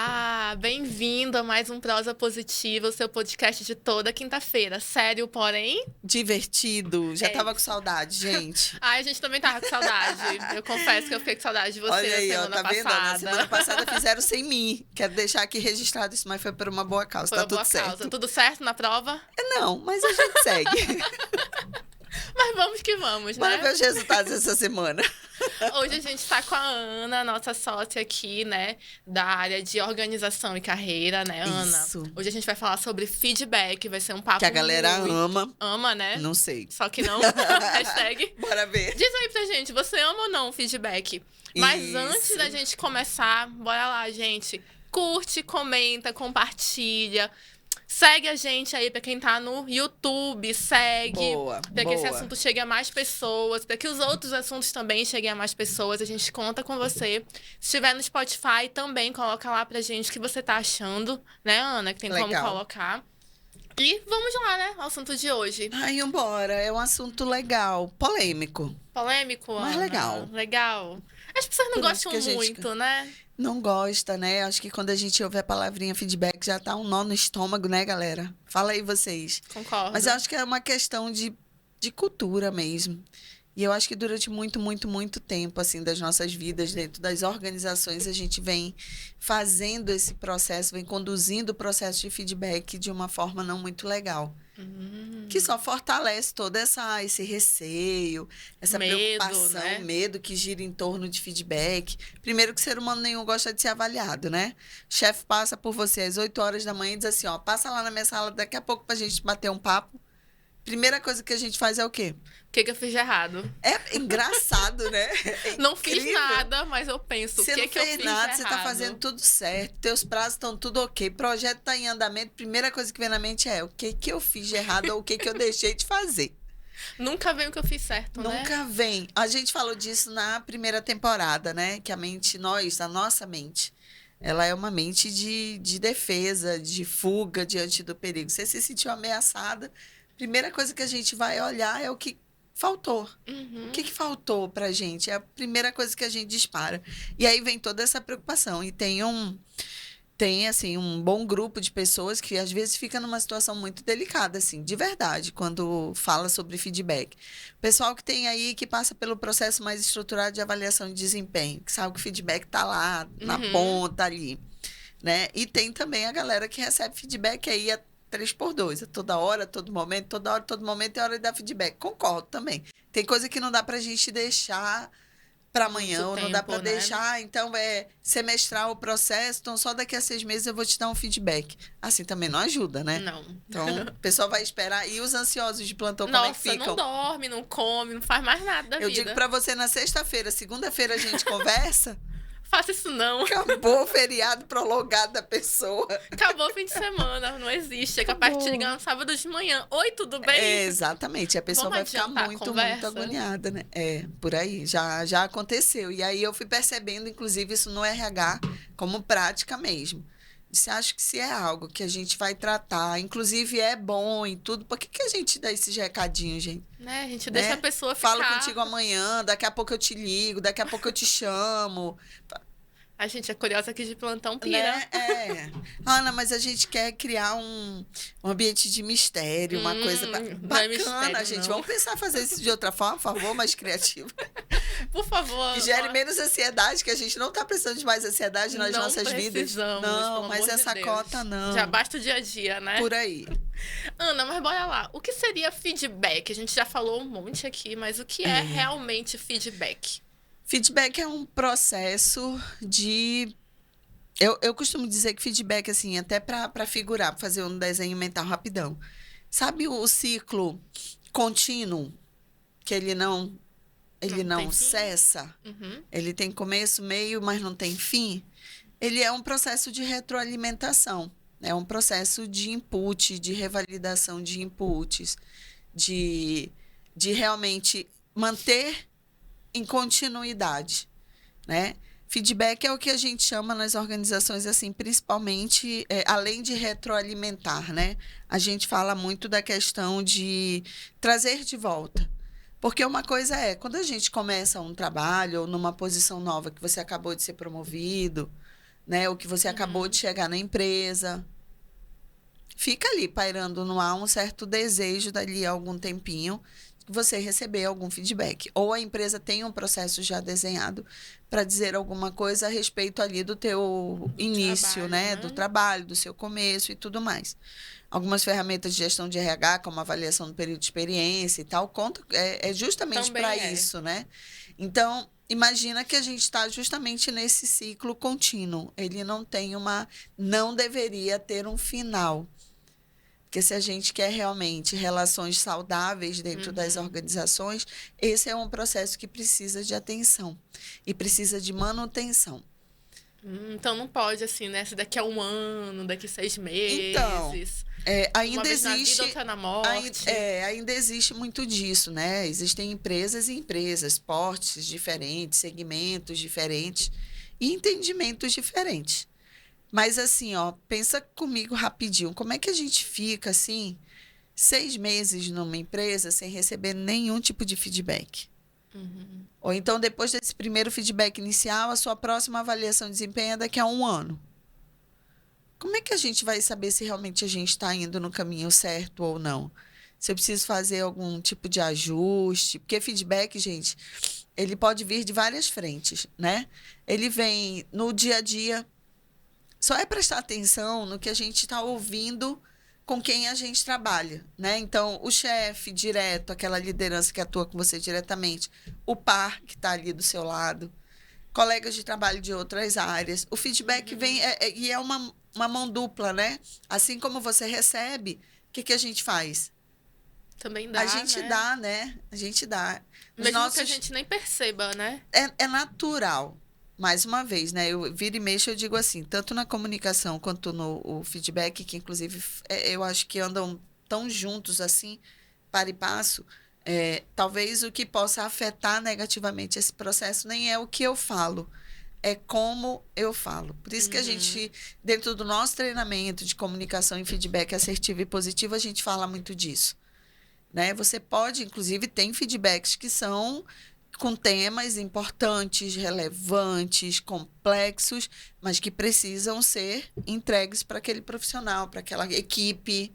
Olá, bem-vindo a mais um Prosa Positiva, o seu podcast de toda quinta-feira. Sério, porém? Divertido. Já É tava com isso. saudade, gente. Ai, a gente também tava com saudade. Eu confesso que eu fiquei com saudade de você Olha na aí, ó, semana tá vendo? Na passada. semana passada fizeram sem mim. Quero deixar aqui registrado isso, mas foi por uma boa causa. Foi Tá uma tudo boa causa. certo. Tudo certo na prova? Não, mas a gente segue. Mas vamos que vamos, Bora né? ver os resultados essa semana. Hoje a gente tá com a Ana, nossa sócia aqui, né, da área de organização e carreira, né, Ana? Isso. Hoje a gente vai falar sobre feedback, vai ser um papo Que a galera muito... ama. Ama, né? Não sei. Só que não. Hashtag. Bora ver. Diz aí pra gente, você ama ou não o feedback? Mas Isso. antes da gente começar, bora lá, gente. Curte, comenta, compartilha. Segue a gente aí pra quem tá no YouTube, segue. Boa, Pra que esse boa. assunto chegue a mais pessoas, pra que os outros assuntos também cheguem a mais pessoas. A gente conta com você. Se estiver no Spotify, também coloca lá pra gente o que você tá achando, né, Ana? Que tem como Legal. colocar. E vamos lá, né, ao assunto de hoje. Ai, embora. É um assunto legal. Polêmico. Polêmico, Mas Ana? legal. Legal. As pessoas não Por isso gostam que a gente- muito, né? Não gosta, né? Acho que quando a gente ouve a palavrinha feedback já tá um nó no estômago, né, galera? Fala aí vocês. Concordo. Mas eu acho que é uma questão de cultura mesmo. E eu acho que durante muito tempo, assim, das nossas vidas, dentro das organizações, a gente vem fazendo esse processo, vem conduzindo o processo de feedback de uma forma não muito legal. Que só fortalece todo esse receio, essa Medo, preocupação, né? medo que gira em torno de feedback. Primeiro que ser humano nenhum gosta de ser avaliado, né? O chefe passa por você às 8 horas da manhã e diz assim, ó, passa lá na minha sala daqui a pouco pra gente bater um papo. Primeira coisa que a gente faz é o quê? O que eu fiz de errado? É engraçado, né? É Não fiz incrível. nada, mas eu penso, Você o que não que eu fez fiz nada, de você errado? tá fazendo tudo certo, teus prazos estão tudo ok, projeto tá em andamento, primeira coisa que vem na mente é o que que eu fiz de errado ou o que que eu deixei de fazer. Nunca vem o que eu fiz certo, né? Nunca vem. A gente falou disso na primeira temporada, né? Que a nossa mente, ela é uma mente de defesa, de fuga diante do perigo. Você se sentiu ameaçada, primeira coisa que a gente vai olhar é o que faltou. Uhum. O que faltou pra gente? É a primeira coisa que a gente dispara. E aí vem toda essa preocupação. E tem assim, um bom grupo de pessoas que às vezes fica numa situação muito delicada, assim, de verdade, quando fala sobre feedback. Pessoal que tem aí, que passa pelo processo mais estruturado de avaliação de desempenho, que sabe que o feedback tá lá, na Uhum. ponta ali, né? E tem também a galera que recebe feedback aí a 3x2, toda hora, todo momento, toda hora, todo momento é hora de dar feedback. Concordo também. Tem coisa que não dá pra gente deixar para amanhã, Muito ou não dá tempo, para né? deixar, então é semestral o processo, então só daqui a 6 meses eu vou te dar um feedback. Assim também não ajuda, né? Não. Então, o pessoal vai esperar. E os ansiosos de plantão, como é que Nossa, ficam? não dorme, não come, não faz mais nada da Eu vida. digo para você na sexta-feira, segunda-feira a gente conversa, Faça isso não. acabou o feriado prolongado da pessoa. Acabou o fim de semana, não existe. É capaz de te ligar no sábado de manhã. Oi, tudo bem? É, exatamente, a pessoa Vamos vai ficar adiantar a muito conversa? agoniada, né? É, por aí, já aconteceu. E aí eu fui percebendo, inclusive, isso no RH, como prática mesmo. Disse, acho que se é algo que a gente vai tratar, inclusive é bom e tudo, por que a gente dá esses recadinhos, gente? Né? A gente deixa Né? a pessoa ficar... Falo contigo amanhã, daqui a pouco eu te ligo, daqui a pouco eu te chamo. A gente é curiosa aqui de plantão, pira. Né? É. Ana, mas a gente quer criar um ambiente de mistério, uma coisa não é bacana, mistério, gente. não. Vamos pensar fazer isso de outra forma, por favor, mais criativo. Por favor. Que gere menos ansiedade, que a gente não tá precisando de mais ansiedade nas não nossas vidas. precisamos, Não, pelo mas amor de essa Deus. cota não. Já basta o dia a dia, né? Por aí. Ana, mas bora lá. O que seria feedback? A gente já falou um monte aqui, mas o que é realmente feedback? Feedback é um processo de... Eu costumo dizer que feedback, assim, até para figurar, para fazer um desenho mental rapidão. Sabe o ciclo contínuo, que ele não tem fim? cessa? Uhum. Ele tem começo, meio, mas não tem fim? Ele é um processo de retroalimentação. É um processo de input, de revalidação de inputs, de realmente manter em continuidade, né? Feedback é o que a gente chama nas organizações, assim, principalmente, além de retroalimentar, né? A gente fala muito da questão de trazer de volta. Porque uma coisa é, quando a gente começa um trabalho ou numa posição nova, que você acabou de ser promovido, né? O que você acabou de chegar na empresa. Fica ali pairando no ar um certo desejo dali a algum tempinho de você receber algum feedback. Ou a empresa tem um processo já desenhado para dizer alguma coisa a respeito ali do teu início, trabalho, né? né? Do trabalho, do seu começo e tudo mais. Algumas ferramentas de gestão de RH, como avaliação do período de experiência e tal, é justamente Também para é. isso, né? Então, imagina que a gente está justamente nesse ciclo contínuo. Ele não deveria ter um final. Porque se a gente quer realmente relações saudáveis dentro das organizações, esse é um processo que precisa de atenção e precisa de manutenção. Então não pode, assim, né? Se daqui a 1 ano, daqui a 6 Então, meses. ainda Uma vez na vida, existe. outra na morte. Ainda existe muito disso, né? Existem empresas e empresas, portes diferentes, segmentos diferentes e entendimentos diferentes. Mas assim, ó, pensa comigo rapidinho. Como é que a gente fica, assim, 6 meses numa empresa sem receber nenhum tipo de feedback? Ou então, depois desse primeiro feedback inicial, a sua próxima avaliação de desempenho é daqui a 1 ano. Como é que a gente vai saber se realmente a gente está indo no caminho certo ou não? Se eu preciso fazer algum tipo de ajuste? Porque feedback, gente, ele pode vir de várias frentes, né? Ele vem no dia a dia. Só é prestar atenção no que a gente está ouvindo com quem a gente trabalha, né? Então, o chefe direto, aquela liderança que atua com você diretamente, o par que está ali do seu lado, colegas de trabalho de outras áreas. O feedback vem e é uma mão dupla, né? Assim como você recebe, o que a gente faz? Também dá, A gente né? dá, né? A gente dá. Mesmo que a gente nem perceba, né? É natural. Mais uma vez, né? Eu viro e mexo, eu digo assim, tanto na comunicação quanto no o feedback, que inclusive eu acho que andam tão juntos assim, para e passo, talvez o que possa afetar negativamente esse processo nem é o que eu falo, é como eu falo. Por isso que a gente, dentro do nosso treinamento de comunicação e feedback assertivo e positivo, a gente fala muito disso. Né? Você pode, inclusive, tem feedbacks que são com temas importantes, relevantes, complexos, mas que precisam ser entregues para aquele profissional, para aquela equipe,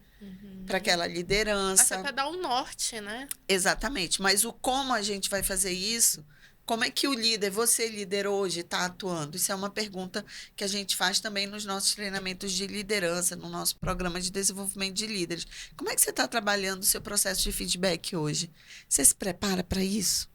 para aquela liderança. Até para dar um norte, né? Exatamente. Mas o como a gente vai fazer isso, como é que o líder, você líder hoje, está atuando? Isso é uma pergunta que a gente faz também nos nossos treinamentos de liderança, no nosso programa de desenvolvimento de líderes. Como é que você está trabalhando o seu processo de feedback hoje? Você se prepara para isso?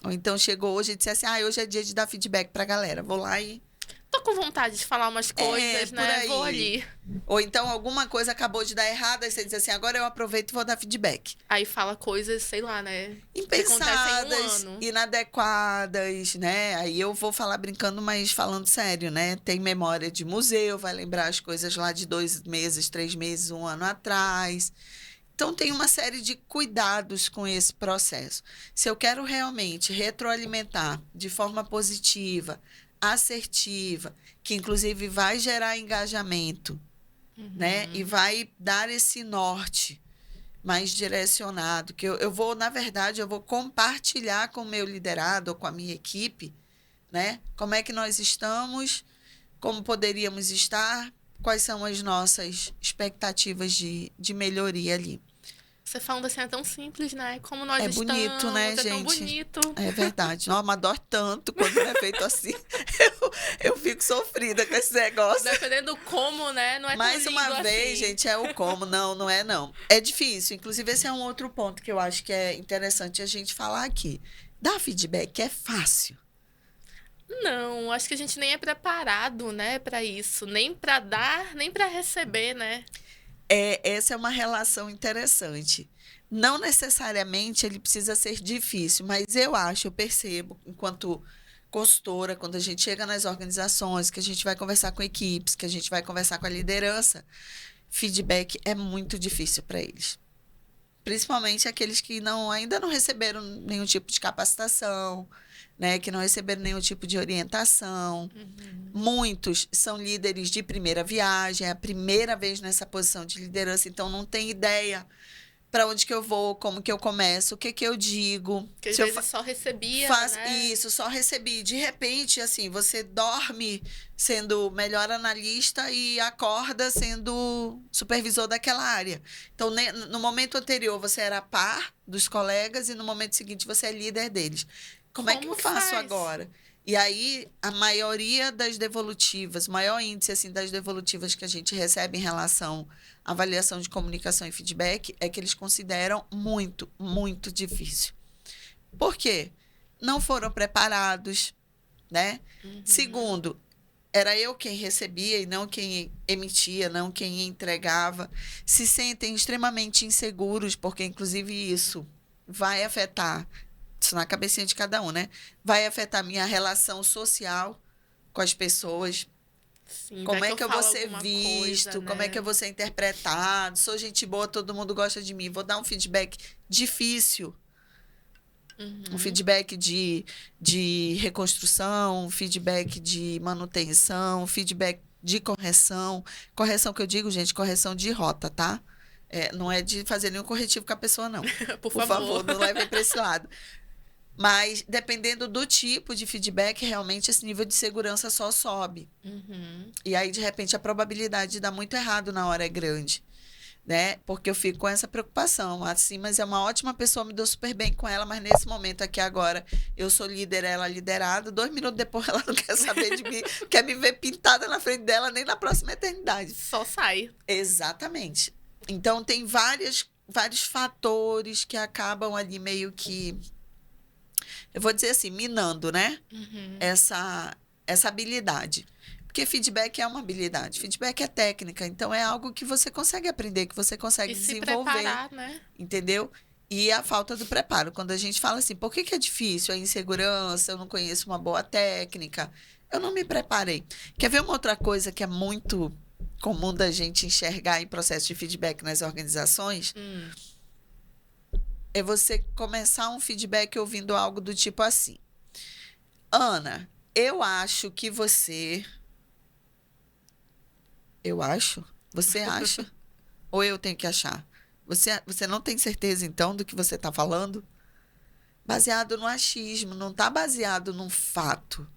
Ou então chegou hoje e disse assim, hoje é dia de dar feedback para a galera, vou lá e... Tô com vontade de falar umas coisas, por né? aí. Vou ali. Ou então alguma coisa acabou de dar errado, aí você diz assim, agora eu aproveito e vou dar feedback. Aí fala coisas, sei lá, né? Impensadas, inadequadas, né? Aí eu vou falar brincando, mas falando sério, né? Tem memória de museu, vai lembrar as coisas lá de 2 meses, 3 meses, 1 ano atrás. Então, tem uma série de cuidados com esse processo. Se eu quero realmente retroalimentar de forma positiva, assertiva, que inclusive vai gerar engajamento, né? E vai dar esse norte mais direcionado, que eu vou, na verdade, eu vou compartilhar com o meu liderado ou com a minha equipe, né? Como é que nós estamos, como poderíamos estar, quais são as nossas expectativas de melhoria ali. Você falando assim é tão simples, né? Como nós estamos. É bonito, né, gente? É tão bonito. É verdade. Não, mas dói tanto quando não é feito assim. Eu fico sofrida com esse negócio. Dependendo do como, né? Não é Mais tão uma lindo vez, assim. gente, é o como. Não é não. É difícil. Inclusive, esse é um outro ponto que eu acho que é interessante a gente falar aqui. Dar feedback é fácil. Não, acho que a gente nem é preparado, né, para isso. Nem para dar, nem para receber, né? Essa é uma relação interessante. Não necessariamente ele precisa ser difícil, mas eu percebo, enquanto consultora, quando a gente chega nas organizações, que a gente vai conversar com equipes, que a gente vai conversar com a liderança, feedback é muito difícil para eles. Principalmente aqueles que ainda não receberam nenhum tipo de capacitação, né, que não receberam nenhum tipo de orientação. Muitos são líderes de primeira viagem, é a primeira vez nessa posição de liderança, então não tem ideia para onde que eu vou, como que eu começo, o que que eu digo. Que às Se eu vezes só recebia, Faz né? isso, só recebi. De repente, assim, você dorme sendo melhor analista e acorda sendo supervisor daquela área. Então, no momento anterior, você era par dos colegas e no momento seguinte, você é líder deles. Como é que Como eu que faço faz? agora? E aí, a maioria das devolutivas, o maior índice assim, das devolutivas que a gente recebe em relação à avaliação de comunicação e feedback é que eles consideram muito, muito difícil. Por quê? Não foram preparados, né? Segundo, era eu quem recebia e não quem emitia, não quem entregava. Se sentem extremamente inseguros, porque inclusive isso vai afetar, isso na cabecinha de cada um, né? Vai afetar a minha relação social com as pessoas. Sim, Como vai é eu que eu vou falo ser alguma coisa, visto? Como é que eu né? vou ser interpretado? Sou gente boa, todo mundo gosta de mim. Vou dar um feedback difícil. Um feedback de reconstrução, um feedback de manutenção, um feedback de correção. Correção que eu digo, gente, correção de rota, tá? Não é de fazer nenhum corretivo com a pessoa, não. Por Por favor. favor, não leve para esse lado. Mas, dependendo do tipo de feedback, realmente esse nível de segurança só sobe. E aí, de repente, a probabilidade de dar muito errado na hora é grande. Né? Porque eu fico com essa preocupação. Assim, mas é uma ótima pessoa, me dou super bem com ela, mas nesse momento aqui agora, eu sou líder, ela liderada. 2 minutos depois, ela não quer saber de mim, quer me ver pintada na frente dela, nem na próxima eternidade. Só sai. Exatamente. Então, tem vários fatores que acabam ali meio que, eu vou dizer assim, minando, né? Essa habilidade. Porque feedback é uma habilidade, feedback é técnica, então é algo que você consegue aprender, que você consegue E se desenvolver, preparar, né? entendeu? E a falta do preparo. Quando a gente fala assim, por que que é difícil? A insegurança, eu não conheço uma boa técnica, eu não me preparei. Quer ver uma outra coisa que é muito comum da gente enxergar em processo de feedback nas organizações? É você começar um feedback ouvindo algo do tipo assim: Ana, eu acho que você. Eu acho? Você acha? Ou eu tenho que achar? Você não tem certeza, então, do que você está falando? Baseado no achismo, não está baseado num fato.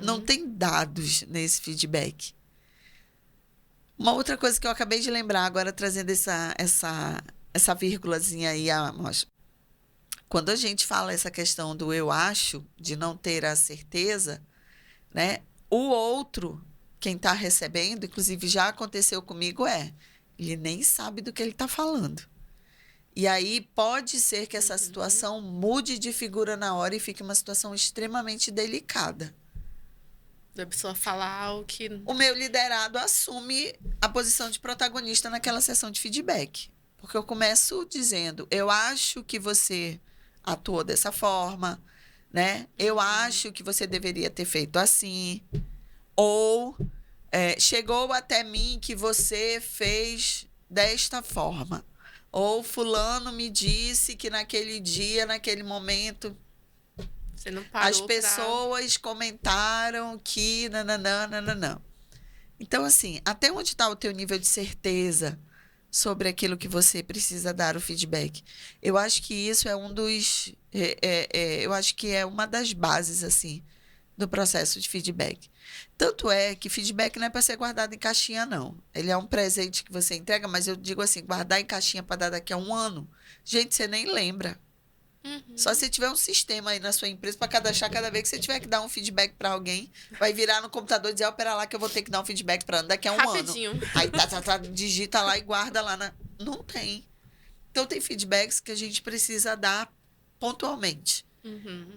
Não tem dados nesse feedback. Uma outra coisa que eu acabei de lembrar, agora trazendo essa vírgulazinha aí, Amós. Quando a gente fala essa questão do eu acho, de não ter a certeza, né? O outro, quem está recebendo, inclusive já aconteceu comigo, ele nem sabe do que ele está falando. E aí pode ser que essa situação mude de figura na hora e fique uma situação extremamente delicada. Da pessoa falar algo que... O meu liderado assume a posição de protagonista naquela sessão de feedback. Porque eu começo dizendo, eu acho que você atuou dessa forma, né? Eu acho que você deveria ter feito assim. Ou chegou até mim que você fez desta forma. Ou fulano me disse que naquele dia, naquele momento, Você não parou as pessoas comentaram que nananã, nananã. Então, assim, até onde está o teu nível de certeza sobre aquilo que você precisa dar o feedback? Eu acho que isso é um dos... eu acho que é uma das bases, assim, do processo de feedback. Tanto é que feedback não é para ser guardado em caixinha, não. Ele é um presente que você entrega, mas eu digo assim, guardar em caixinha para dar daqui a 1 ano, gente, você nem lembra. Só se tiver um sistema aí na sua empresa para cadastrar cada vez que você tiver que dar um feedback para alguém, vai virar no computador e dizer, pera lá que eu vou ter que dar um feedback para daqui a 1 Rapidinho. ano. Aí digita lá e guarda lá. Não tem. Então tem feedbacks que a gente precisa dar pontualmente.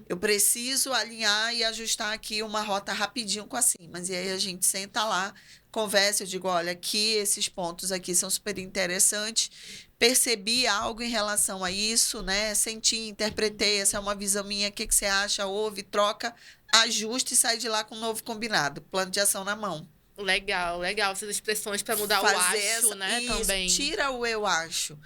Eu preciso alinhar e ajustar aqui uma rota rapidinho com a Siemens. E aí a gente senta lá, conversa, eu digo, olha, aqui esses pontos aqui são super interessantes. Percebi algo em relação a isso, né? Senti, interpretei, essa é uma visão minha, o que você acha? Ouve, troca, ajusta e sai de lá com um novo combinado. Plano de ação na mão. Legal, legal. Essas expressões para mudar o acho, né? Isso, Também. tira o eu acho.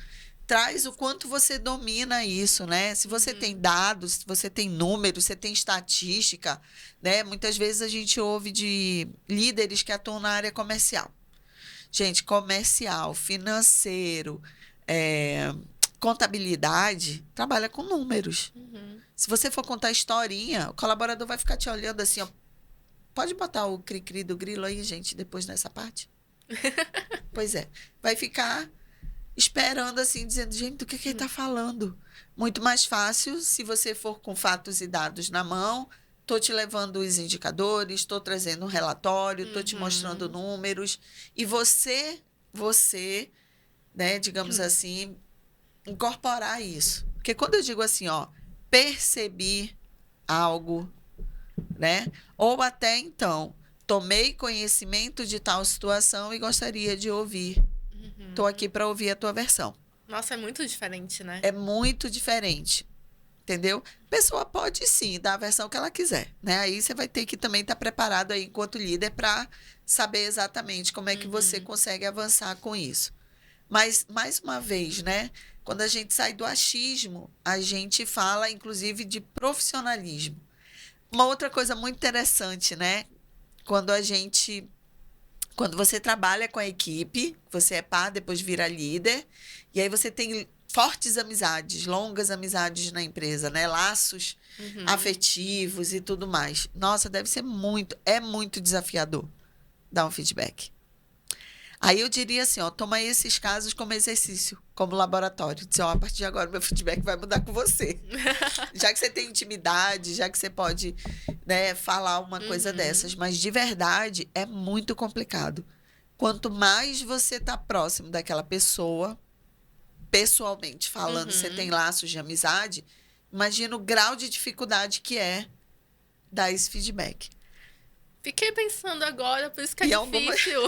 Traz o quanto você domina isso, né? Se você tem dados, se você tem números, você tem estatística, né? Muitas vezes a gente ouve de líderes que atuam na área comercial. Gente, comercial, financeiro, Contabilidade trabalha com números. Se você for contar historinha, o colaborador vai ficar te olhando assim, ó. Pode botar o cri-cri do grilo aí, gente, depois nessa parte? Pois é. Vai ficar esperando assim, dizendo, gente, do que ele está falando? Muito mais fácil se você for com fatos e dados na mão. Estou te levando os indicadores, estou trazendo um relatório, estou te mostrando números. E você, né, digamos assim, incorporar isso. Porque quando eu digo assim, ó, percebi algo, né? Ou até então, tomei conhecimento de tal situação e gostaria de ouvir. Estou aqui para ouvir a tua versão. Nossa, é muito diferente, né? É muito diferente. Entendeu? A pessoa pode sim dar a versão que ela quiser, né? Aí você vai ter que também estar preparado aí enquanto líder para saber exatamente como é que você consegue avançar com isso. Mas, mais uma vez, né? Quando a gente sai do achismo, a gente fala, inclusive, de profissionalismo. Uma outra coisa muito interessante, né? Quando você trabalha com a equipe, você é par, depois vira líder, e aí você tem fortes amizades, longas amizades na empresa, né? Laços afetivos e tudo mais. Nossa, deve ser é muito desafiador dar um feedback. Aí eu diria assim, ó, toma esses casos como exercício, como laboratório. Diz, ó, a partir de agora meu feedback vai mudar com você. Já que você tem intimidade, já que você pode, né, falar uma coisa dessas. Mas de verdade é muito complicado. Quanto mais você está próximo daquela pessoa, pessoalmente falando, você tem laços de amizade, imagina o grau de dificuldade que é dar esse feedback. Fiquei pensando agora, por isso que é difícil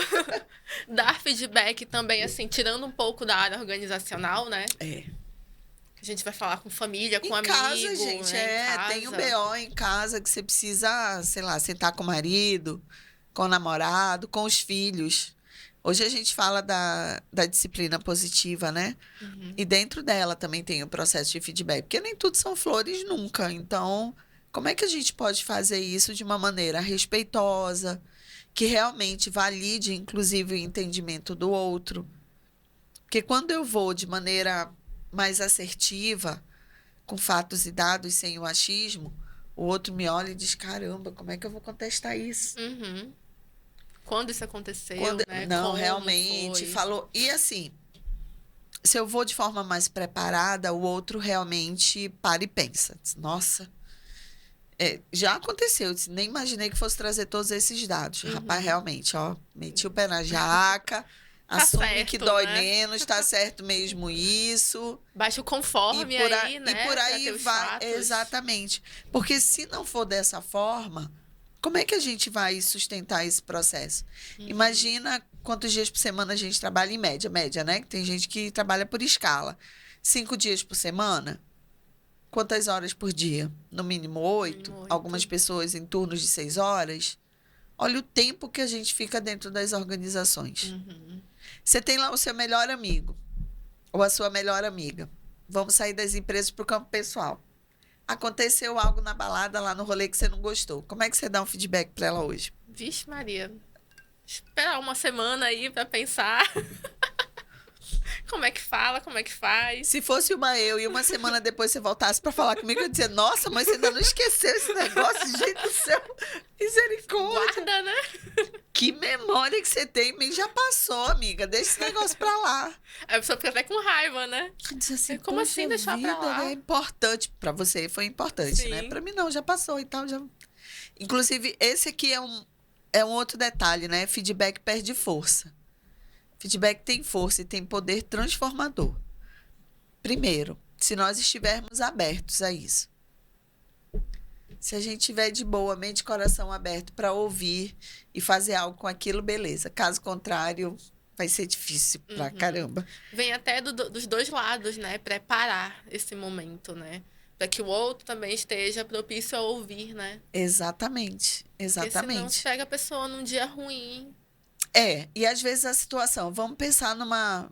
dar feedback também, assim, tirando um pouco da área organizacional, né? É. A gente vai falar com família, com amigo, casa, gente, né? Tem um BO em casa que você precisa, sei lá, sentar com o marido, com o namorado, com os filhos. Hoje a gente fala da disciplina positiva, né? E dentro dela também tem o processo de feedback, porque nem tudo são flores nunca. Então, como é que a gente pode fazer isso de uma maneira respeitosa, que realmente valide, inclusive, o entendimento do outro? Porque quando eu vou de maneira mais assertiva, com fatos e dados, sem o achismo, o outro me olha e diz, caramba, como é que eu vou contestar isso? Quando isso aconteceu, né? Não, como realmente, foi? falou. E assim, se eu vou de forma mais preparada, o outro realmente para e pensa. Diz, nossa, já aconteceu, disse, nem imaginei que fosse trazer todos esses dados. Rapaz, realmente, ó, meti o pé na jaca, assume certo, que dói né? menos, tá certo mesmo isso. Baixa o conforme aí, né? E por pra aí ter os vai, fatos. exatamente. Porque se não for dessa forma, como é que a gente vai sustentar esse processo? Imagina quantos dias por semana a gente trabalha em média, né? Tem gente que trabalha por escala. 5 dias por semana? Quantas horas por dia? No mínimo 8. Algumas pessoas em turnos de 6 horas. Olha o tempo que a gente fica dentro das organizações. Você tem lá o seu melhor amigo ou a sua melhor amiga. Vamos sair das empresas para o campo pessoal. Aconteceu algo na balada, lá no rolê, que você não gostou. Como é que você dá um feedback para ela hoje? Vixe, Maria. Esperar uma semana aí pra pensar. Como é que fala, como é que faz. Se fosse eu e uma semana depois você voltasse para falar comigo, eu ia dizer, nossa, mas você ainda não esqueceu esse negócio, gente do céu, misericórdia. Guarda, né? Que memória que você tem, mas já passou, amiga, deixa esse negócio para lá. A pessoa fica até com raiva, né? Diz assim, Como assim deixar pra lá? É importante, para você foi importante, né? Para mim não, já passou e tal, já... Inclusive, esse aqui é um outro detalhe, né? Feedback perde força. Feedback tem força e tem poder transformador. Primeiro, se nós estivermos abertos a isso. Se a gente tiver de boa, mente e coração aberto para ouvir e fazer algo com aquilo, beleza. Caso contrário, vai ser difícil pra caramba. Vem até dos dois lados, né? Preparar esse momento, né? Para que o outro também esteja propício a ouvir, né? Exatamente, exatamente. Porque senão pega a pessoa num dia ruim. E às vezes a situação, vamos pensar numa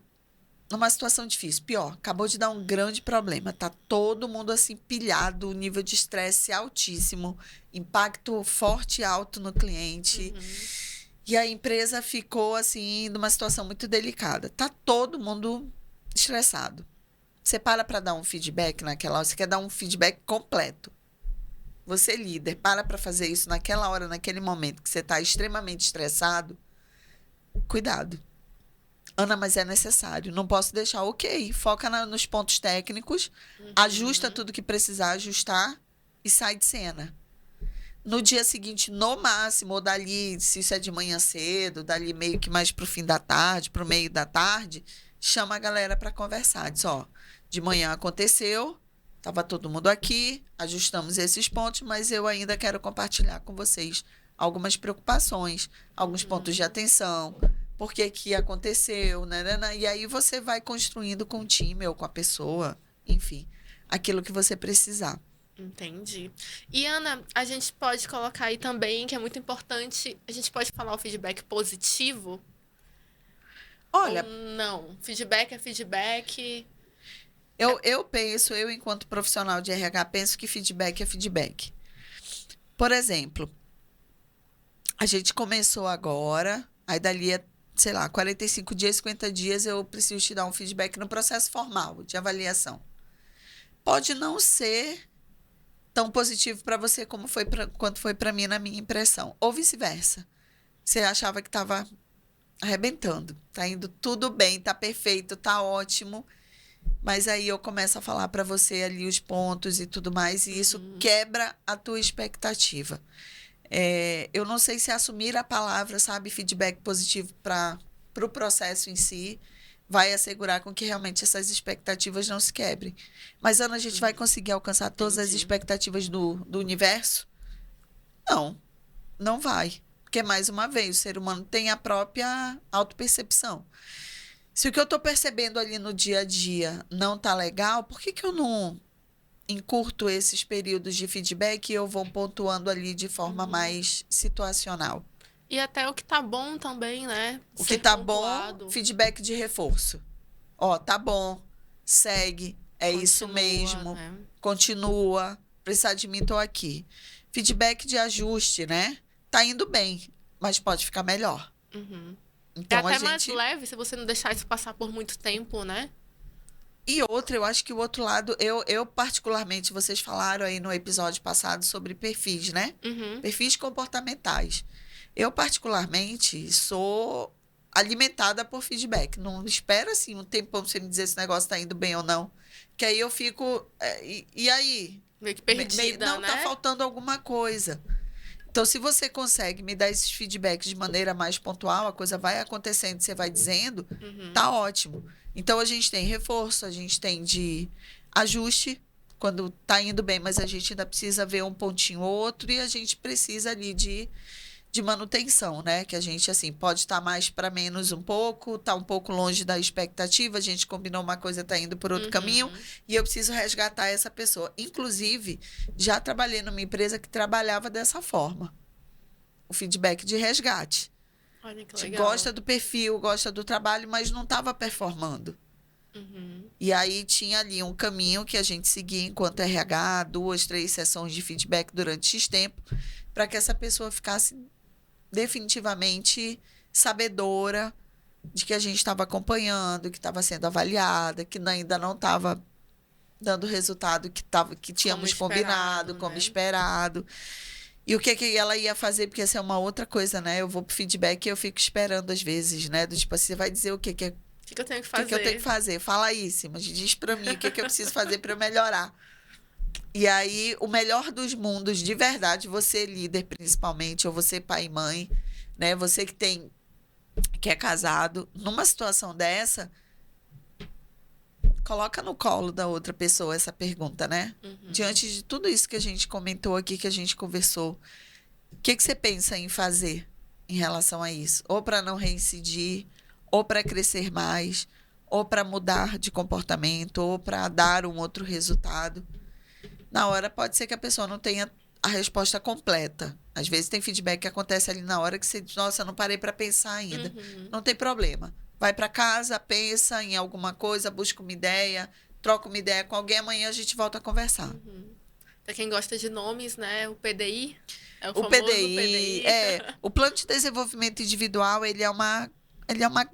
situação difícil, pior, acabou de dar um grande problema, tá todo mundo assim pilhado, nível de estresse altíssimo, impacto forte e alto no cliente, e a empresa ficou assim numa situação muito delicada, tá todo mundo estressado. Você para dar um feedback naquela hora, você quer dar um feedback completo. Você, líder, para fazer isso naquela hora, naquele momento que você está extremamente estressado, cuidado. Ana, mas é necessário. Não posso deixar. Ok, foca nos pontos técnicos, ajusta tudo que precisar ajustar e sai de cena. No dia seguinte, no máximo, ou dali, se isso é de manhã cedo, dali meio que mais pro fim da tarde, pro meio da tarde, chama a galera para conversar. Diz, ó, de manhã aconteceu, estava todo mundo aqui, ajustamos esses pontos, mas eu ainda quero compartilhar com vocês algumas preocupações, alguns pontos de atenção, por que que aconteceu, né? E aí você vai construindo com o time ou com a pessoa, enfim, aquilo que você precisar. Entendi. E, Ana, a gente pode colocar aí também, que é muito importante, a gente pode falar o feedback positivo? Olha, ou não? Feedback é feedback. eu penso, eu enquanto profissional de RH, penso que feedback é feedback. Por exemplo, a gente começou agora, aí dali a, sei lá, 45 dias, 50 dias, eu preciso te dar um feedback no processo formal de avaliação. Pode não ser tão positivo para você como quanto foi para mim na minha impressão. Ou vice-versa. Você achava que estava arrebentando, tá indo tudo bem, tá perfeito, tá ótimo. Mas aí eu começo a falar para você ali os pontos e tudo mais, e isso quebra a tua expectativa. Eu não sei se assumir a palavra, sabe, feedback positivo para o processo em si, vai assegurar com que realmente essas expectativas não se quebrem. Mas, Ana, a gente vai conseguir alcançar todas as expectativas do universo? Não, não vai. Porque, mais uma vez, o ser humano tem a própria autopercepção. Se o que eu estou percebendo ali no dia a dia não está legal, por que eu não encurto esses períodos de feedback e eu vou pontuando ali de forma mais situacional? E até o que tá bom também, né? O que tá bom, feedback de reforço. Ó, tá bom, segue, isso mesmo, né? Continua, precisar de mim, tô aqui. Feedback de ajuste, né? Tá indo bem, mas pode ficar melhor. Então, até mais leve se você não deixar isso passar por muito tempo, né? E outra, eu acho que o outro lado, eu particularmente, vocês falaram aí no episódio passado sobre perfis, né? Perfis comportamentais. Eu, particularmente, sou alimentada por feedback. Não espero, assim, um tempão pra você me dizer se o negócio está indo bem ou não. Que aí eu fico... E aí? Meio que perdida, não, né? Tá faltando alguma coisa. Então, se você consegue me dar esses feedbacks de maneira mais pontual, a coisa vai acontecendo, você vai dizendo, tá ótimo. Então, a gente tem reforço, a gente tem de ajuste, quando tá indo bem, mas a gente ainda precisa ver um pontinho ou outro, e a gente precisa ali de manutenção, né? Que a gente, assim, pode estar mais para menos um pouco, tá um pouco longe da expectativa, a gente combinou uma coisa, tá indo por outro caminho, e eu preciso resgatar essa pessoa. Inclusive, já trabalhei numa empresa que trabalhava dessa forma. O feedback de resgate. Olha que A gente legal. gosta do perfil, gosta do trabalho, mas não estava performando. E aí tinha ali um caminho que a gente seguia enquanto RH, 2, 3 sessões de feedback durante X tempo, para que essa pessoa ficasse definitivamente sabedora de que a gente estava acompanhando, que estava sendo avaliada, que ainda não estava dando o resultado que tínhamos combinado, como esperado. E o que ela ia fazer, porque essa é uma outra coisa, né? Eu vou pro feedback e eu fico esperando às vezes, né? Do tipo assim, você vai dizer o que eu tenho que fazer? O que eu tenho que fazer? Fala isso, mas diz para mim o que eu preciso fazer para eu melhorar. E aí, o melhor dos mundos, de verdade, você líder principalmente, ou você pai e mãe, né? Você que é casado, numa situação dessa, coloca no colo da outra pessoa essa pergunta, né? Diante de tudo isso que a gente comentou aqui, que a gente conversou, o que você pensa em fazer em relação a isso? Ou para não reincidir, ou para crescer mais, ou para mudar de comportamento, ou para dar um outro resultado. Na hora, pode ser que a pessoa não tenha a resposta completa. Às vezes tem feedback que acontece ali na hora que você diz, nossa, eu não parei para pensar ainda. Não tem problema. Vai para casa, pensa em alguma coisa, busca uma ideia, troca uma ideia com alguém, amanhã a gente volta a conversar. Para quem gosta de nomes, né? O PDI. É o PDI. O Plano de Desenvolvimento Individual, ele é uma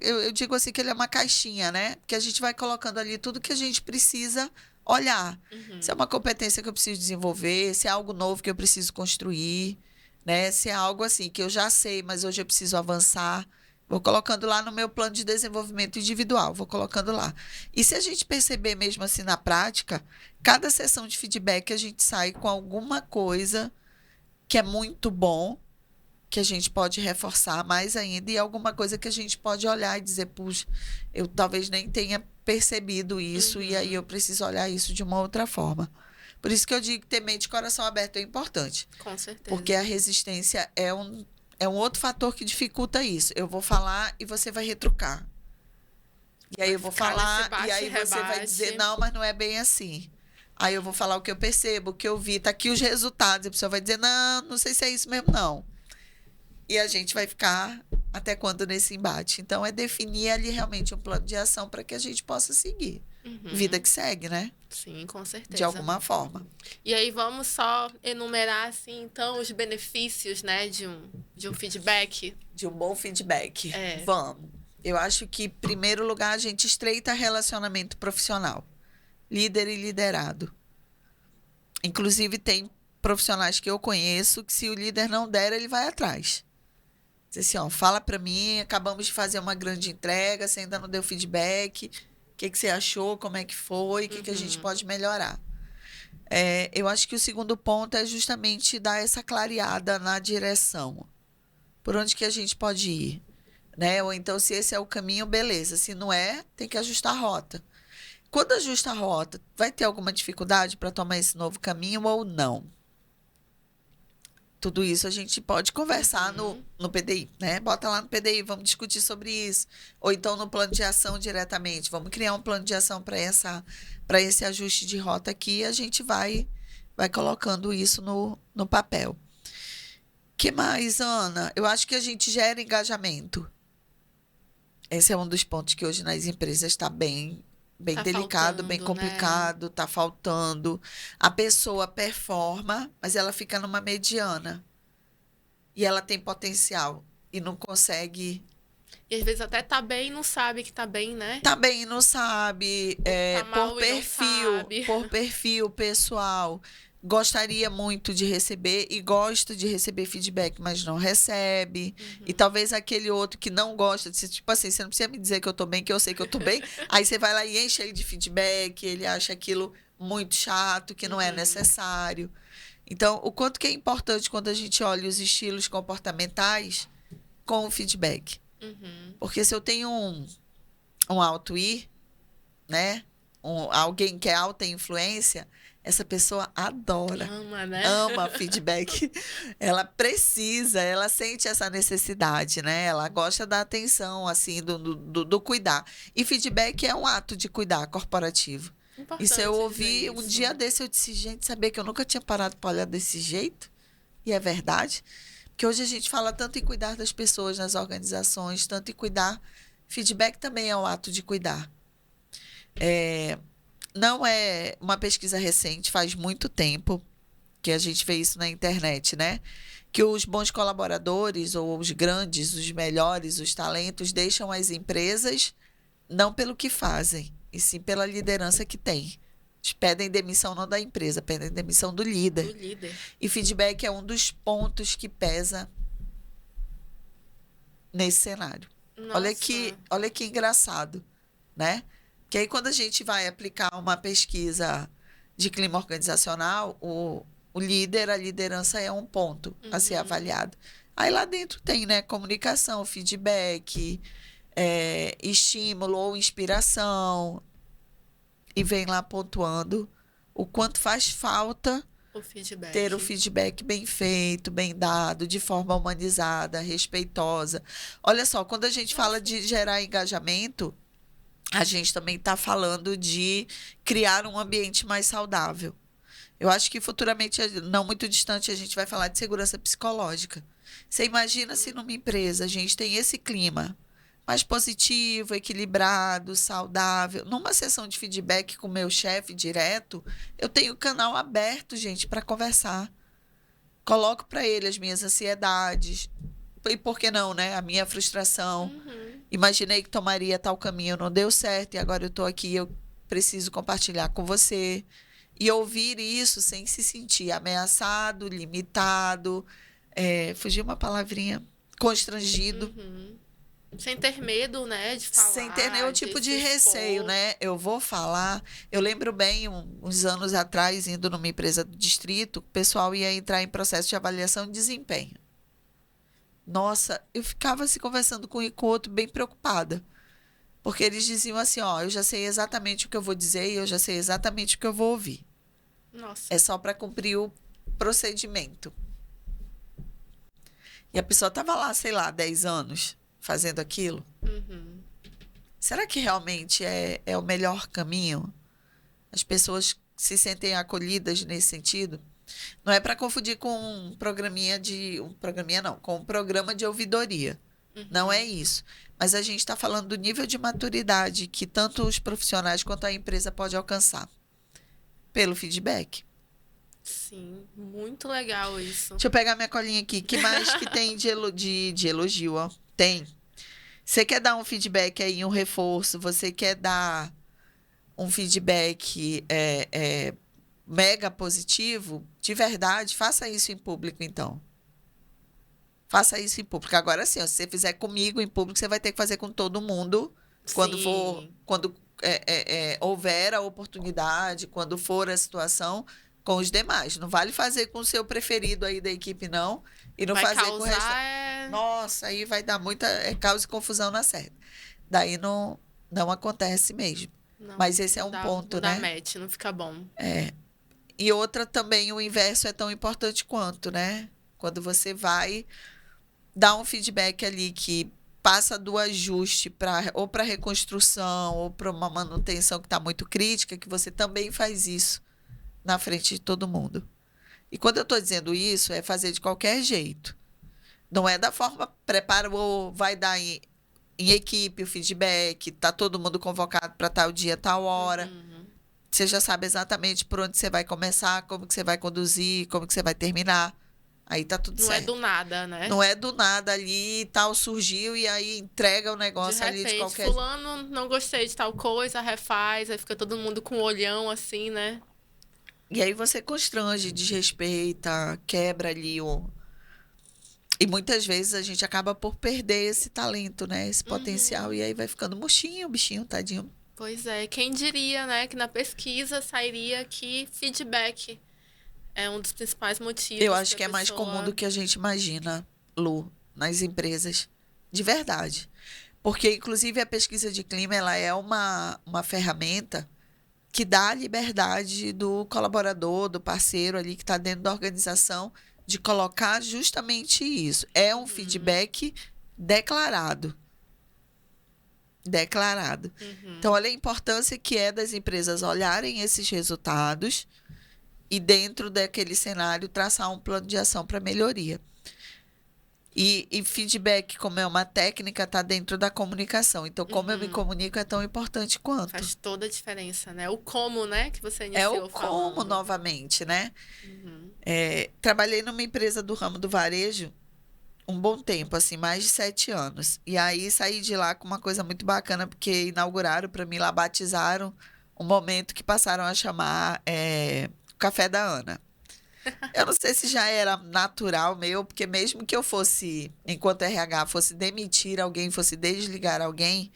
eu digo assim que ele é uma caixinha, né? Porque a gente vai colocando ali tudo que a gente precisa olhar. Se é uma competência que eu preciso desenvolver, se é algo novo que eu preciso construir, né? Se é algo assim que eu já sei, mas hoje eu preciso avançar. Vou colocando lá no meu plano de desenvolvimento individual, vou colocando lá. E se a gente perceber mesmo assim na prática, cada sessão de feedback a gente sai com alguma coisa que é muito bom, que a gente pode reforçar mais ainda, e alguma coisa que a gente pode olhar e dizer, puxa, eu talvez nem tenha percebido isso, e aí eu preciso olhar isso de uma outra forma. Por isso que eu digo que ter mente e coração aberto é importante. Com certeza. Porque a resistência é um outro fator que dificulta isso. Eu vou falar e você vai retrucar. E aí eu vou falar e aí você vai dizer, não, mas não é bem assim. Aí eu vou falar o que eu percebo, o que eu vi, tá aqui os resultados. E a pessoa vai dizer, não, não sei se é isso mesmo, não. E a gente vai ficar até quando nesse embate. Então, é definir ali realmente um plano de ação para que a gente possa seguir. Vida que segue, né? Sim, com certeza. De alguma forma. E aí, vamos só enumerar, assim, então, os benefícios, né, de um feedback. De um bom feedback. É. Vamos. Eu acho que, em primeiro lugar, a gente estreita relacionamento profissional. Líder e liderado. Inclusive, tem profissionais que eu conheço que, se o líder não der, ele vai atrás. Diz assim, ó, fala para mim, acabamos de fazer uma grande entrega, você ainda não deu feedback, o que você achou, como é que foi, o que a gente pode melhorar. Eu acho que o segundo ponto é justamente dar essa clareada na direção. Por onde que a gente pode ir, né? Ou então, se esse é o caminho, beleza. Se não é, tem que ajustar a rota. Quando ajusta a rota, vai ter alguma dificuldade para tomar esse novo caminho ou não? Tudo isso a gente pode conversar no PDI, né? Bota lá no PDI, vamos discutir sobre isso. Ou então no plano de ação diretamente. Vamos criar um plano de ação para esse ajuste de rota aqui, e a gente vai colocando isso no papel. Que mais, Ana? Eu acho que a gente gera engajamento. Esse é um dos pontos que hoje nas empresas está bem delicado, bem complicado, tá faltando. A pessoa performa, mas ela fica numa mediana. E ela tem potencial e não consegue. E às vezes até tá bem e não sabe que tá bem, né? Tá bem e não sabe. Tá mal e não sabe. Por perfil pessoal. Gostaria muito de receber e gosta de receber feedback, mas não recebe. E talvez aquele outro que não gosta, tipo assim, você não precisa me dizer que eu tô bem, que eu sei que eu tô bem. Aí você vai lá e enche ele de feedback, ele acha aquilo muito chato, que não é necessário. Então, o quanto que é importante quando a gente olha os estilos comportamentais com o feedback. Porque se eu tenho um alto I, né? Alguém que é alta influência, essa pessoa adora. Ama, né? Ama feedback. Ela precisa, ela sente essa necessidade, né? Ela gosta da atenção, assim, do cuidar. E feedback é um ato de cuidar corporativo. Importante Isso eu ouvi dizer um isso. dia desse, eu disse, gente, sabia que eu nunca tinha parado para olhar desse jeito? E é verdade. Porque hoje a gente fala tanto em cuidar das pessoas nas organizações, tanto em cuidar. Feedback também é um ato de cuidar. Não é uma pesquisa recente, faz muito tempo que a gente vê isso na internet, né? Que os bons colaboradores, ou os grandes, os melhores, os talentos, deixam as empresas não pelo que fazem, e sim pela liderança que tem. Eles pedem demissão não da empresa, pedem demissão do líder. Do líder. E feedback é um dos pontos que pesa nesse cenário. Nossa. Olha que engraçado, né? Que aí, quando a gente vai aplicar uma pesquisa de clima organizacional, o líder, a liderança é um ponto a ser avaliado. Aí lá dentro tem, né, comunicação, feedback, estímulo ou inspiração, e vem lá pontuando o quanto faz falta ter o feedback bem feito, bem dado, de forma humanizada, respeitosa. Olha só, quando a gente fala de gerar engajamento, a gente também está falando de criar um ambiente mais saudável. Eu acho que futuramente, não muito distante, a gente vai falar de segurança psicológica. Você imagina se numa empresa a gente tem esse clima mais positivo, equilibrado, saudável. Numa sessão de feedback com o meu chefe direto, eu tenho o canal aberto, gente, para conversar. Coloco para ele as minhas ansiedades. E por que não, né? A minha frustração. imaginei que tomaria tal caminho, não deu certo, e agora eu estou aqui, eu preciso compartilhar com você. E ouvir isso sem se sentir ameaçado, limitado, fugiu uma palavrinha, constrangido. Sem ter medo, né, de falar. Sem ter nenhum tipo de receio, né? Eu vou falar. Eu lembro bem, uns anos atrás, indo numa empresa do distrito, o pessoal ia entrar em processo de avaliação de desempenho. Nossa, eu ficava assim conversando com um e com o outro, bem preocupada. Porque eles diziam assim, ó, eu já sei exatamente o que eu vou dizer e eu já sei exatamente o que eu vou ouvir. Nossa. É só para cumprir o procedimento. E a pessoa estava lá, sei lá, 10 anos fazendo aquilo. Será que realmente é o melhor caminho? As pessoas se sentem acolhidas nesse sentido? Não é para confundir com um programinha com um programa de ouvidoria. Não é isso. Mas a gente está falando do nível de maturidade que tanto os profissionais quanto a empresa pode alcançar pelo feedback. Sim, muito legal isso. Deixa eu pegar minha colinha aqui. Que mais que tem de elogio, ó? Tem. Você quer dar um feedback aí, um reforço, você quer dar um feedback mega positivo, de verdade, faça isso em público, então. Faça isso em público. Agora sim, se você fizer comigo em público, você vai ter que fazer com todo mundo quando houver a oportunidade, quando for a situação, com os demais. Não vale fazer com o seu preferido aí da equipe, não. E não fazer com o resto. Nossa, aí vai dar muita causa e confusão na certa. Daí não acontece mesmo. Não, mas esse é um ponto, né? Não dá match, não fica bom. E outra também, o inverso é tão importante quanto, né? Quando você vai dar um feedback ali que passa do ajuste ou para reconstrução ou para uma manutenção que está muito crítica, que você também faz isso na frente de todo mundo. E quando eu estou dizendo isso, é fazer de qualquer jeito. Não é da forma, vai dar em equipe o feedback, tá todo mundo convocado para tal dia, tal hora. Você já sabe exatamente por onde você vai começar, como que você vai conduzir, como que você vai terminar. Aí tá tudo certo. Não é do nada, né? Não é do nada ali, tal, surgiu e aí entrega o negócio de repente, ali de qualquer... fulano, não gostei de tal coisa, refaz, aí fica todo mundo com um olhão assim, né? E aí você constrange, desrespeita, quebra ali o... E muitas vezes a gente acaba por perder esse talento, né? Esse potencial. E aí vai ficando murchinho, bichinho, tadinho. Pois é. Quem diria, né? Que na pesquisa sairia que feedback é um dos principais motivos. Eu acho que é mais comum do que a gente imagina, Lu, nas empresas. De verdade. Porque, inclusive, a pesquisa de clima, ela é uma ferramenta que dá a liberdade do colaborador, do parceiro ali que está dentro da organização, de colocar justamente isso. É um feedback declarado. Declarado. Então, olha a importância que é das empresas olharem esses resultados e, dentro daquele cenário, traçar um plano de ação para melhoria. E feedback, como é uma técnica, está dentro da comunicação. Então, como eu me comunico é tão importante quanto. Faz toda a diferença, né? O como, né? Que você iniciou falando. É o como, novamente, né? Trabalhei numa empresa do ramo do varejo um bom tempo, assim, mais de 7 anos. E aí, saí de lá com uma coisa muito bacana, porque inauguraram para mim lá, batizaram um momento que passaram a chamar Café da Ana. Eu não sei se já era natural meu, porque mesmo que eu fosse, enquanto RH, fosse demitir alguém, fosse desligar alguém,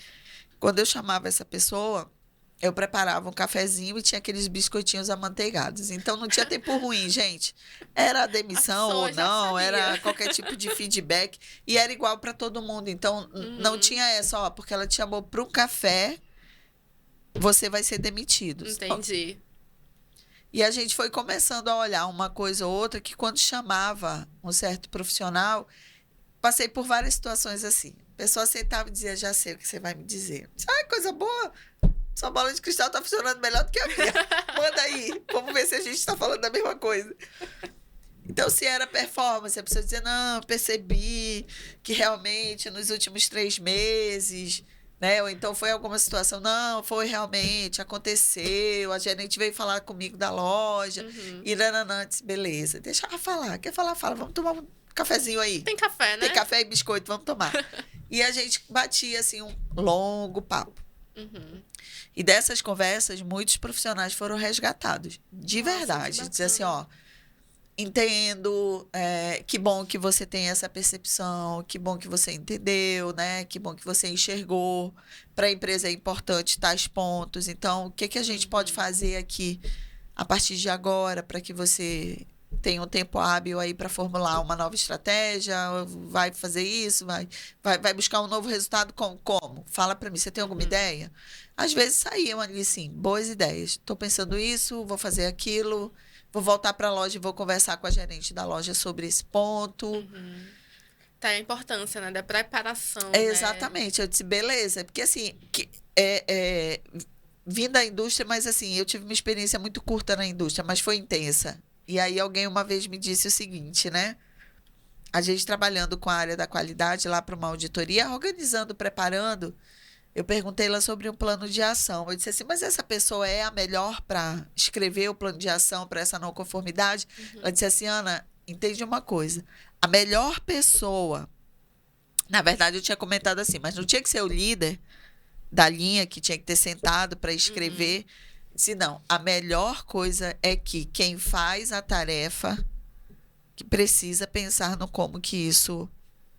quando eu chamava essa pessoa, eu preparava um cafezinho e tinha aqueles biscoitinhos amanteigados. Então, não tinha tempo ruim, gente. Era a demissão ou não, era qualquer tipo de feedback. E era igual para todo mundo. Então, não tinha essa, porque ela te chamou para um café, você vai ser demitido. Entendi. E a gente foi começando a olhar uma coisa ou outra que, quando chamava um certo profissional, passei por várias situações assim. A pessoa aceitava e dizia, já sei o que você vai me dizer. Coisa boa. Sua bola de cristal está funcionando melhor do que a minha. Manda aí. Vamos ver se a gente está falando da mesma coisa. Então, se era performance, a pessoa dizia, não, percebi que realmente nos últimos 3 meses... né? Ou então foi alguma situação, não, foi realmente, aconteceu, a gerente veio falar comigo da loja, e nananã, beleza, deixa ela falar, quer falar, fala, vamos tomar um cafezinho aí. Tem café, né? Tem café e biscoito, vamos tomar. E a gente batia, assim, um longo papo. Uhum. E dessas conversas, muitos profissionais foram resgatados. De Nossa, verdade. que Dizer assim, bacana. ó, entendo, que bom que você tem essa percepção, que bom que você entendeu, né? Que bom que você enxergou. Para a empresa é importante tais pontos. Então, o que que a gente pode Uhum. fazer aqui a partir de agora para que você tenha um tempo hábil aí para formular uma nova estratégia? Vai fazer isso? Vai buscar um novo resultado? Como? Fala para mim, você tem alguma Uhum. ideia? Às vezes saíam ali, sim, boas ideias. Estou pensando isso, vou fazer aquilo. Vou voltar para a loja e vou conversar com a gerente da loja sobre esse ponto. Uhum. Tá a importância, né, da preparação, É, né? exatamente. Eu disse, beleza. Porque assim, vim da indústria, mas assim, eu tive uma experiência muito curta na indústria, mas foi intensa. E aí alguém uma vez me disse o seguinte, né? A gente trabalhando com a área da qualidade lá para uma auditoria, organizando, preparando, eu perguntei lá sobre um plano de ação. Eu disse assim, mas essa pessoa é a melhor para escrever o plano de ação para essa não conformidade? Ela Uhum. disse assim, Ana, entende uma coisa. A melhor pessoa, na verdade eu tinha comentado assim, mas não tinha que ser o líder da linha que tinha que ter sentado para Uhum. escrever. Se não, a melhor coisa é que quem faz a tarefa que precisa pensar no como que isso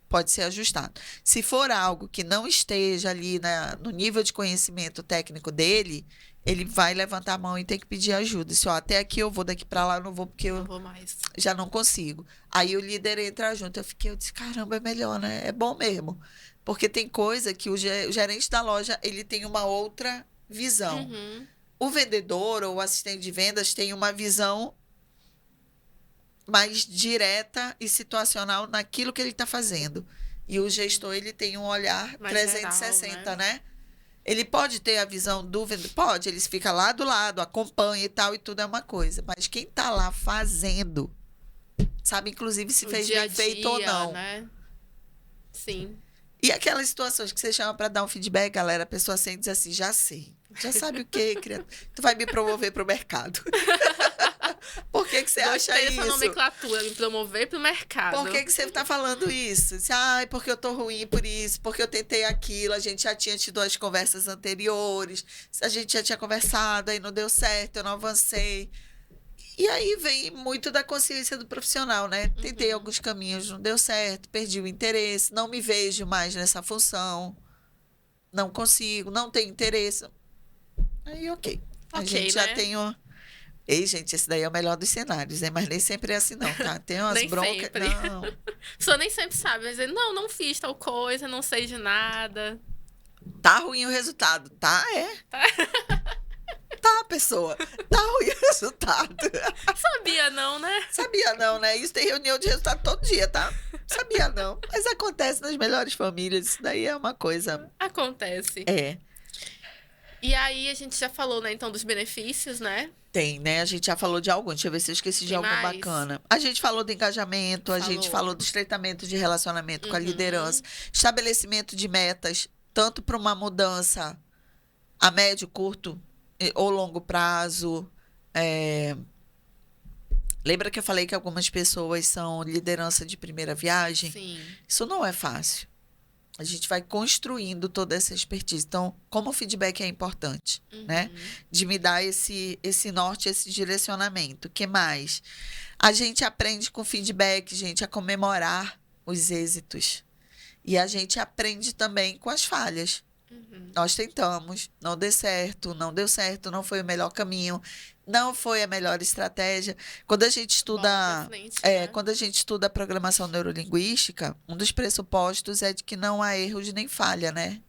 pode ser ajustado. Se for algo que não esteja ali no nível de conhecimento técnico dele, ele vai levantar a mão e tem que pedir ajuda. Se, ó, até aqui eu vou, daqui para lá eu não vou porque Não eu vou mais. já não consigo. Aí o líder entra junto. Eu disse, caramba, é melhor, né? É bom mesmo. Porque tem coisa que o gerente da loja, ele tem uma outra visão. Uhum. O vendedor ou o assistente de vendas tem uma visão mais direta e situacional naquilo que ele está fazendo. E o gestor, ele tem um olhar Mais geral, 360, né? né? Ele pode ter a visão do vendedor, pode, ele fica lá do lado, acompanha e tal, e tudo é uma coisa. Mas quem está lá fazendo, sabe, inclusive, se O fez dia a bem feito ou dia, não. né? Sim. E aquelas situações que você chama para dar um feedback, galera, a pessoa sente e diz assim, já sei. Já sabe o quê, criatura? Tu vai me promover para o mercado. Por que que você acha Gostei dessa isso? nomenclatura, me promover pro Por que mercado. que você está falando isso? Disse, ai, porque eu tô ruim por isso, porque eu tentei aquilo, a gente já tinha tido as conversas anteriores, a gente já tinha conversado, aí não deu certo, eu não avancei. E aí vem muito da consciência do profissional, né? Tentei Uhum. alguns caminhos, não deu certo, perdi o interesse, não me vejo mais nessa função, não consigo, não tenho interesse. Aí, ok. A Ok, gente já né? tem o. Ei, gente, esse daí é o melhor dos cenários, né? Mas nem sempre é assim, não, tá? Tem umas Nem broncas. sempre. Não. A pessoa nem sempre sabe. Vai dizer, não, não fiz tal coisa, não sei de nada. Tá ruim o resultado. Tá, é. Tá? Tá, pessoa. Tá ruim o resultado. Sabia não, né? Sabia não, né? Isso tem reunião de resultado todo dia, tá? Sabia não. Mas acontece nas melhores famílias. Isso daí é uma coisa. Acontece. É. E aí a gente já falou, né, então, dos benefícios, né? Tem, né? A gente já falou de algum. Deixa eu ver se eu esqueci de Tem algum mais? bacana. A gente falou do engajamento, a gente Falou. falou do estreitamento de relacionamento com a liderança, Uhum. estabelecimento de metas, tanto para uma mudança a médio, curto ou longo prazo. É, lembra que eu falei que algumas pessoas são liderança de primeira viagem? Sim. Isso não é fácil. A gente vai construindo toda essa expertise. Então, como o feedback é importante, né? Uhum. De me dar esse norte, esse direcionamento. O que mais? A gente aprende com feedback, gente, a comemorar os êxitos. E a gente aprende também com as falhas. Uhum. Nós tentamos, não deu certo, não foi o melhor caminho, não foi a melhor estratégia. Quando a gente Bola pra estuda, frente, né? quando a gente estuda a programação neurolinguística, um dos pressupostos é de que não há erros nem falha, né?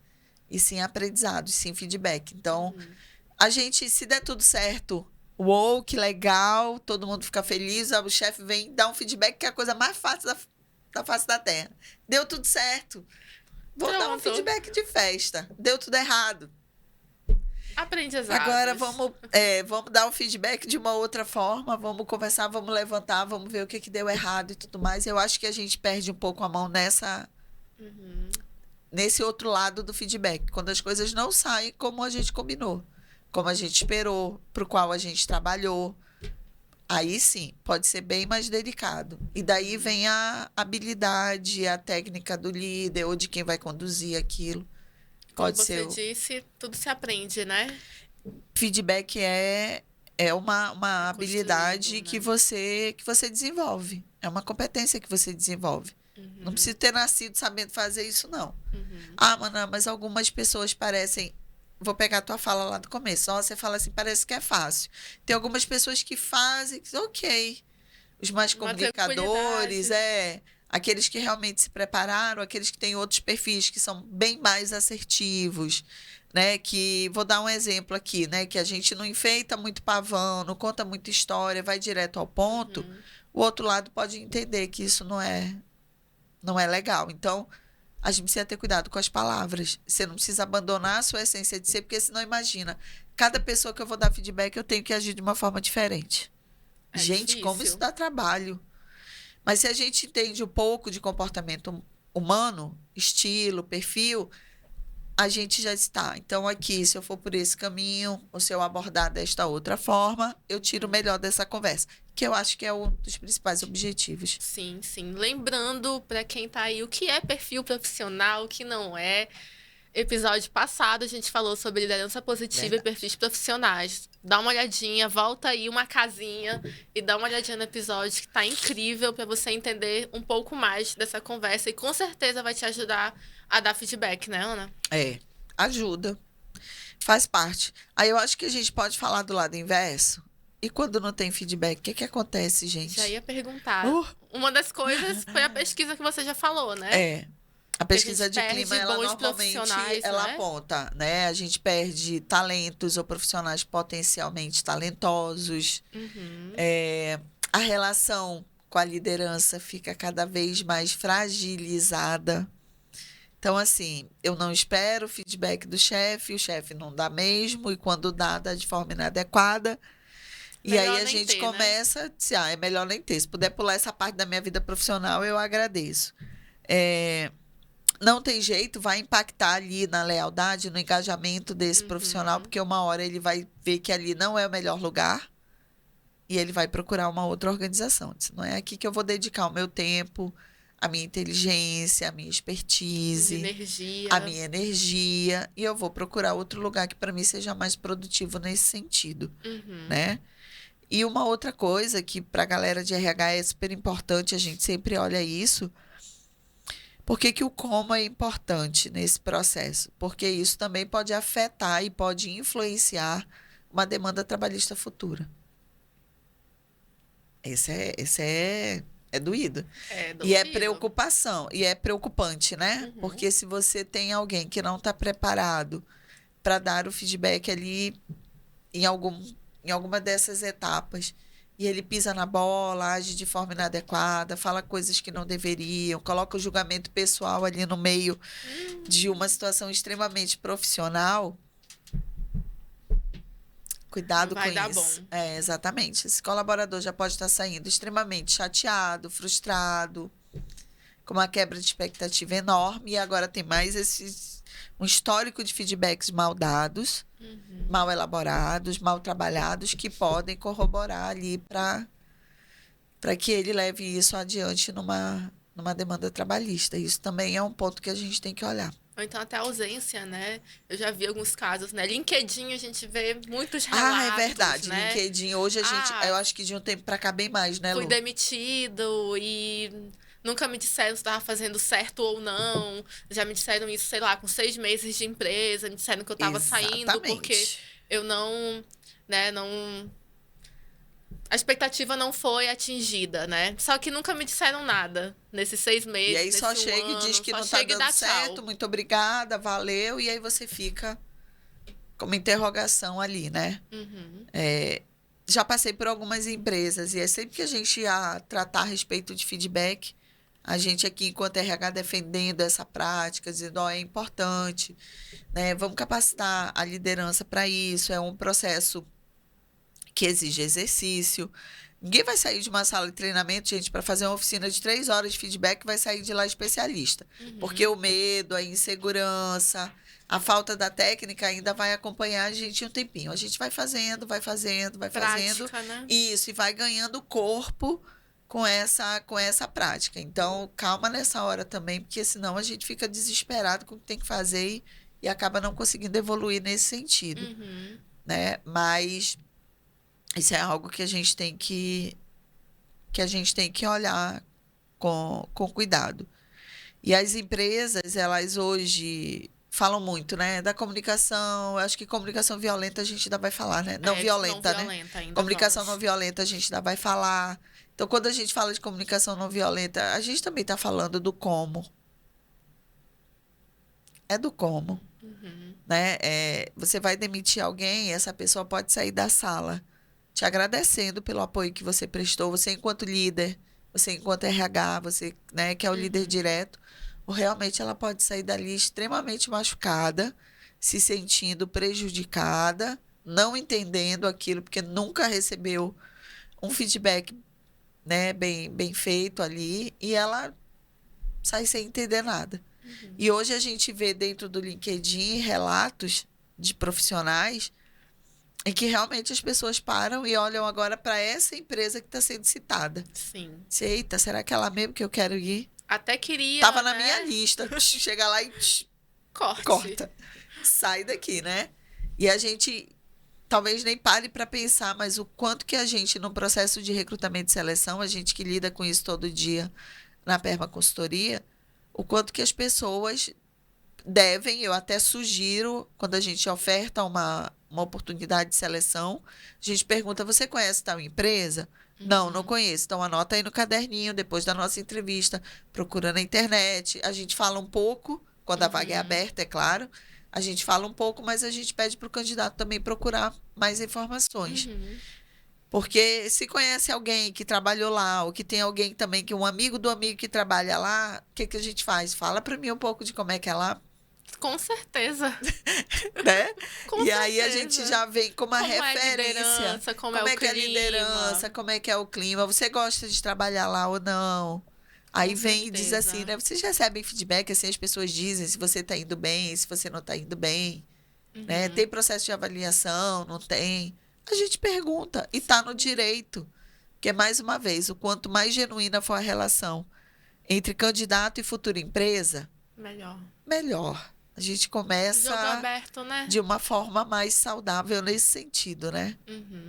E sim aprendizado, e sim feedback. Então, Uhum. a gente, se der tudo certo, uou, que legal, todo mundo fica feliz, o chefe vem dar um feedback que é a coisa mais fácil da face da Terra. Deu tudo certo. Vou dar um Pronto. feedback de festa. Deu tudo errado. Agora Aprendizados. vamos dar o feedback de uma outra forma, vamos conversar, vamos levantar, vamos ver o que deu errado e tudo mais. Eu acho que a gente perde um pouco a mão Uhum. nesse outro lado do feedback, quando as coisas não saem como a gente combinou, como a gente esperou, para o qual a gente trabalhou. Aí sim, pode ser bem mais delicado. E daí vem a habilidade, a técnica do líder ou de quem vai conduzir aquilo. Como Pode você ser. disse, tudo se aprende, né? Feedback é uma É habilidade construído, né? que você desenvolve. É uma competência que você desenvolve. Não Uhum, precisa ter nascido sabendo fazer isso, não. uhum. Ah, Mana, mas algumas pessoas parecem. Vou pegar a tua fala lá do começo. Ó, você fala assim, parece que é fácil. Tem algumas pessoas que fazem, ok. Os mais Uma comunicadores, tranquilidade. aqueles que realmente se prepararam, aqueles que têm outros perfis que são bem mais assertivos, né? Que vou dar um exemplo aqui, né? Que a gente não enfeita muito pavão, não conta muita história, vai direto ao ponto. Uhum. O outro lado pode entender que isso não é legal. Então, a gente precisa ter cuidado com as palavras. Você não precisa abandonar a sua essência de ser, porque senão imagina, cada pessoa que eu vou dar feedback, eu tenho que agir de uma forma diferente. É Gente, como isso difícil. dá trabalho. Mas se a gente entende um pouco de comportamento humano, estilo, perfil, a gente já está. Então, aqui, se eu for por esse caminho, ou se eu abordar desta outra forma, eu tiro o Uhum. melhor dessa conversa, que eu acho que é um dos principais objetivos. Sim, sim. Lembrando para quem tá aí o que é perfil profissional, o que não é. Episódio passado a gente falou sobre liderança positiva e Verdade. perfis profissionais. Dá uma olhadinha, volta aí uma casinha e dá uma olhadinha no episódio que tá incrível para você entender um pouco mais dessa conversa e com certeza vai te ajudar a dar feedback, né, Ana? É, ajuda, faz parte. Aí eu acho que a gente pode falar do lado inverso. E quando não tem feedback, o que que acontece, Já gente? ia perguntar. Uh, Uma das coisas foi a pesquisa que você já falou, né? é, a Que a gente pesquisa de clima, perde ela bons normalmente profissionais, não ela é? aponta, né? A gente perde talentos ou profissionais potencialmente talentosos. Uhum. É, a relação com a liderança fica cada vez mais fragilizada. Então, assim, eu não espero o feedback do chefe, o chefe não dá mesmo, e quando dá, dá de forma inadequada. E aí Melhor a nem gente ter, né? começa a dizer, é melhor nem ter. Se puder pular essa parte da minha vida profissional, eu agradeço. É, não tem jeito, vai impactar ali na lealdade, no engajamento desse profissional, Uhum. porque uma hora ele vai ver que ali não é o melhor lugar e ele vai procurar uma outra organização. Diz, não é aqui que eu vou dedicar o meu tempo, a minha inteligência, a minha De expertise, a energia. minha energia, e eu vou procurar outro lugar que para mim seja mais produtivo nesse sentido, Uhum. né? E uma outra coisa que para a galera de RH é super importante, a gente sempre olha isso. Por que que o como é importante nesse processo? Porque isso também pode afetar e pode influenciar uma demanda trabalhista futura. Esse é doído. É E é dolorido. preocupação, e é preocupante, né? Uhum. Porque se você tem alguém que não está preparado para dar o feedback ali em algum, em alguma dessas etapas, e ele pisa na bola, age de forma inadequada, fala coisas que não deveriam, coloca o julgamento pessoal ali no meio de uma situação extremamente profissional, Não cuidado com vai dar isso. bom. É, exatamente. Esse colaborador já pode estar saindo extremamente chateado, frustrado, com uma quebra de expectativa enorme, e agora tem mais um histórico de feedbacks mal dados, Uhum. mal elaborados, mal trabalhados, que podem corroborar ali para que ele leve isso adiante numa demanda trabalhista. Isso também é um ponto que a gente tem que olhar. Ou então até ausência, né? Eu já vi alguns casos, né? LinkedIn a gente vê muitos Ah, é relatos, verdade. né? LinkedIn, hoje Ah, eu acho que de um tempo para cá bem mais, né, fui Lu? demitido e nunca me disseram se estava fazendo certo ou não. Já me disseram isso, sei lá, com 6 meses de empresa, me disseram que eu estava saindo porque Exatamente. eu não, né, não. A expectativa não foi atingida, né? Só que nunca me disseram nada nesses seis E meses, aí só nesse um chega e diz ano. que Só não está chega e dando dá certo, tchau. muito obrigada, valeu, e aí você fica com uma interrogação ali, né? Uhum. Já passei por algumas empresas e é sempre que a gente ia tratar a respeito de feedback, a gente aqui, enquanto RH, defendendo essa prática, dizendo, ó, é importante, né? Vamos capacitar a liderança para isso, é um processo que exige exercício. Ninguém vai sair de uma sala de treinamento, gente, para fazer uma oficina de 3 horas de feedback, vai sair de lá especialista. Porque Uhum. o medo, a insegurança, A falta da técnica ainda vai acompanhar a gente um tempinho. A gente vai fazendo, vai fazendo. Prática, né? Isso, e vai ganhando corpo com essa prática. Então, calma nessa hora também, porque senão a gente fica desesperado com o que tem que fazer e acaba não conseguindo evoluir nesse sentido, Uhum. né? Mas isso é algo que a gente tem que olhar com cuidado. E as empresas, elas hoje falam muito, né, da comunicação. Eu acho que comunicação violenta a gente ainda vai falar, né? Não violenta, não né? violenta ainda Comunicação vamos. não violenta a gente ainda vai falar. Então, quando a gente fala de comunicação não violenta, a gente também está falando do como. É do como, Uhum. né? Você vai demitir alguém, essa pessoa pode sair da sala te agradecendo pelo apoio que você prestou, você enquanto líder, você enquanto RH, você, né, que é o líder direto, ou realmente ela pode sair dali extremamente machucada, se sentindo prejudicada, não entendendo aquilo, porque nunca recebeu um feedback, né, bem feito ali, e ela sai sem entender nada. E hoje a gente vê dentro do LinkedIn relatos de profissionais em que realmente as pessoas param e olham agora para essa empresa que está sendo citada. Sim. Eita, será que é lá mesmo que eu quero ir? Até queria, Tava na né? minha lista. Chega lá e Corte. corta. Sai daqui, né? E a gente talvez nem pare para pensar, mas o quanto que a gente, no processo de recrutamento e seleção, a gente que lida com isso todo dia na permaconsultoria, o quanto que as pessoas devem, eu até sugiro, quando a gente oferta uma oportunidade de seleção, a gente pergunta, você conhece tal empresa? Não conheço. Então, anota aí no caderninho, depois da nossa entrevista, procura na internet. A gente fala um pouco, quando a vaga é aberta, é claro. A gente fala um pouco, mas a gente pede para o candidato também procurar mais informações. Porque se conhece alguém que trabalhou lá, ou que tem alguém também, que um amigo do amigo que trabalha lá, o que, que a gente faz? Fala para mim um pouco de como é que é lá, Com certeza. né? Com E aí a certeza. gente já vem com uma Como é a referência. liderança, como é o que é a clima. liderança, como é que é o clima. Você gosta de trabalhar lá ou não? Aí Com vem e diz certeza. assim, né? Vocês recebem feedback, assim, as pessoas dizem se você está indo bem, se você não está indo bem, né? Tem processo de avaliação, não tem? A gente pergunta e está no direito. Porque, mais uma vez, o quanto mais genuína for a relação entre candidato e futura empresa, Melhor. melhor. A gente começa Jogo aberto, né? de uma forma mais saudável nesse sentido, né?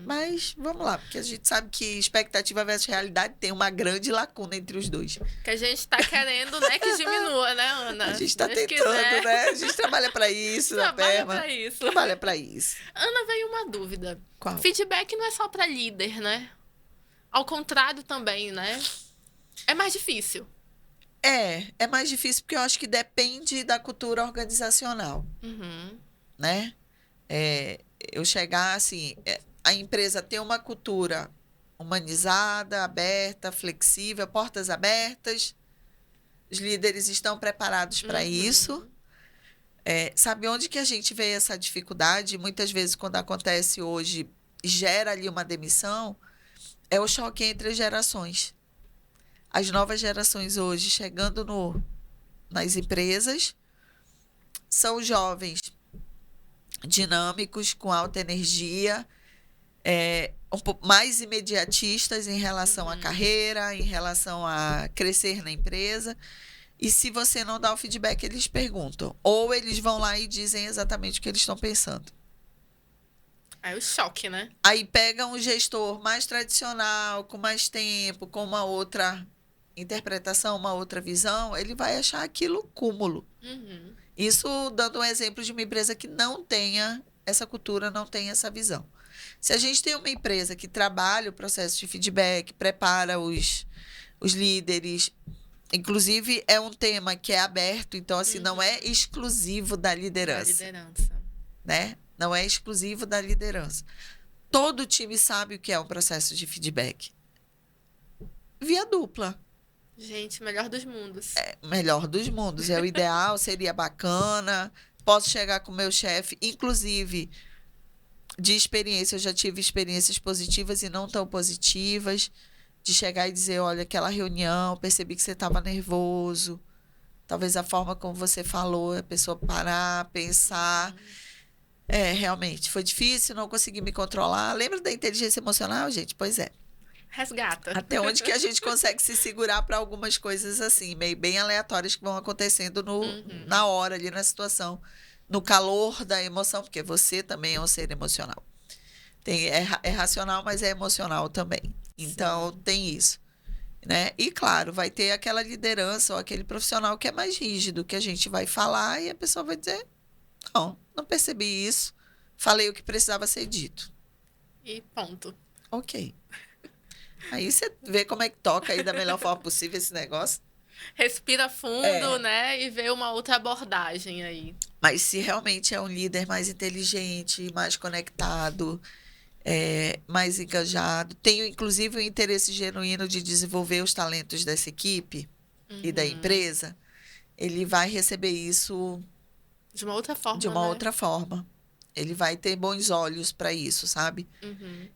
Mas vamos lá, porque a gente sabe que expectativa versus realidade tem uma grande lacuna entre os dois. Que a gente tá querendo, né, que diminua, né, Ana? A gente está Deus tentando, quiser. né? A gente trabalha para isso, na Trabalha Perma. pra isso. Trabalha para isso. Ana, veio uma dúvida. Qual? Feedback não é só pra líder, né? Ao contrário também, né? É mais difícil. É mais difícil porque eu acho que depende da cultura organizacional, né? Eu chegar assim, a empresa tem uma cultura humanizada, aberta, flexível, portas abertas, os líderes estão preparados para isso. Sabe onde que a gente vê essa dificuldade? Muitas vezes, quando acontece hoje, gera ali uma demissão, é o choque entre as gerações. As novas gerações hoje chegando nas empresas são jovens dinâmicos, com alta energia, um pouco mais imediatistas em relação à carreira, em relação a crescer na empresa. E se você não dá o feedback, eles perguntam. Ou eles vão lá e dizem exatamente o que eles estão pensando. Aí o choque, né? Aí pega um gestor mais tradicional, com mais tempo, com uma outra interpretação, uma outra visão, ele vai achar aquilo cúmulo. Isso dando um exemplo de uma empresa que não tenha essa cultura, não tenha essa visão. Se a gente tem uma empresa que trabalha o processo de feedback, prepara os líderes, inclusive é um tema que é aberto, então assim, não é exclusivo da liderança. Né? Não é exclusivo da liderança. Todo time sabe o que é um processo de feedback. Via dupla. Gente, melhor dos mundos. Melhor dos mundos. É o ideal, seria bacana. Posso chegar com o meu chefe, inclusive, de experiência, eu já tive experiências positivas e não tão positivas, de chegar e dizer, olha, aquela reunião, percebi que você estava nervoso, talvez a forma como você falou, a pessoa parar, pensar. Realmente, foi difícil, não consegui me controlar. Lembra da inteligência emocional, gente? Pois é. Resgata. Até onde que a gente consegue se segurar para algumas coisas assim, meio bem aleatórias que vão acontecendo na hora, ali na situação, no calor da emoção, porque você também é um ser emocional. É racional, mas é emocional também. Então, tem isso. Né? E, claro, vai ter aquela liderança ou aquele profissional que é mais rígido, que a gente vai falar e a pessoa vai dizer, não percebi isso, falei o que precisava ser dito. E ponto. Ok. Aí você vê como é que toca aí da melhor forma possível esse negócio. Respira fundo, né? E vê uma outra abordagem aí. Mas se realmente é um líder mais inteligente, mais conectado, mais engajado, tenho inclusive o interesse genuíno de desenvolver os talentos dessa equipe e da empresa, ele vai receber isso de uma outra forma, de uma outra forma. Ele vai ter bons olhos para isso, sabe?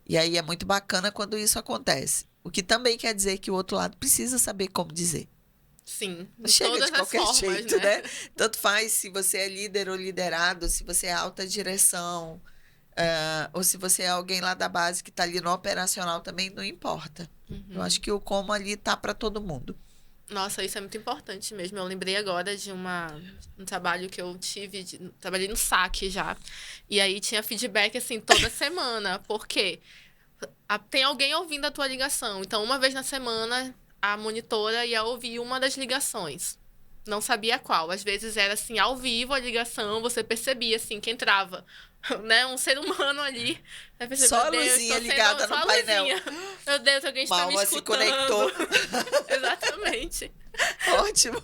E aí é muito bacana quando isso acontece. O que também quer dizer que o outro lado precisa saber como dizer. Sim, não chega de qualquer jeito, né? Tanto faz se você é líder ou liderado, se você é alta direção, ou se você é alguém lá da base que está ali no operacional, também não importa. Eu acho que o como ali tá para todo mundo. Nossa, isso é muito importante mesmo. Eu lembrei agora de um trabalho que eu tive, trabalhei no saque já. E aí tinha feedback, assim, toda semana. Por quê? Tem alguém ouvindo a tua ligação. Então, uma vez na semana, a monitora ia ouvir uma das ligações. Não sabia qual. Às vezes era, assim, ao vivo a ligação, você percebia, assim, que entrava, né? Um ser humano ali. Só a luzinha ligada no painel. Meu Deus, alguém está me escutando. Se conectou. Exatamente. Ótimo.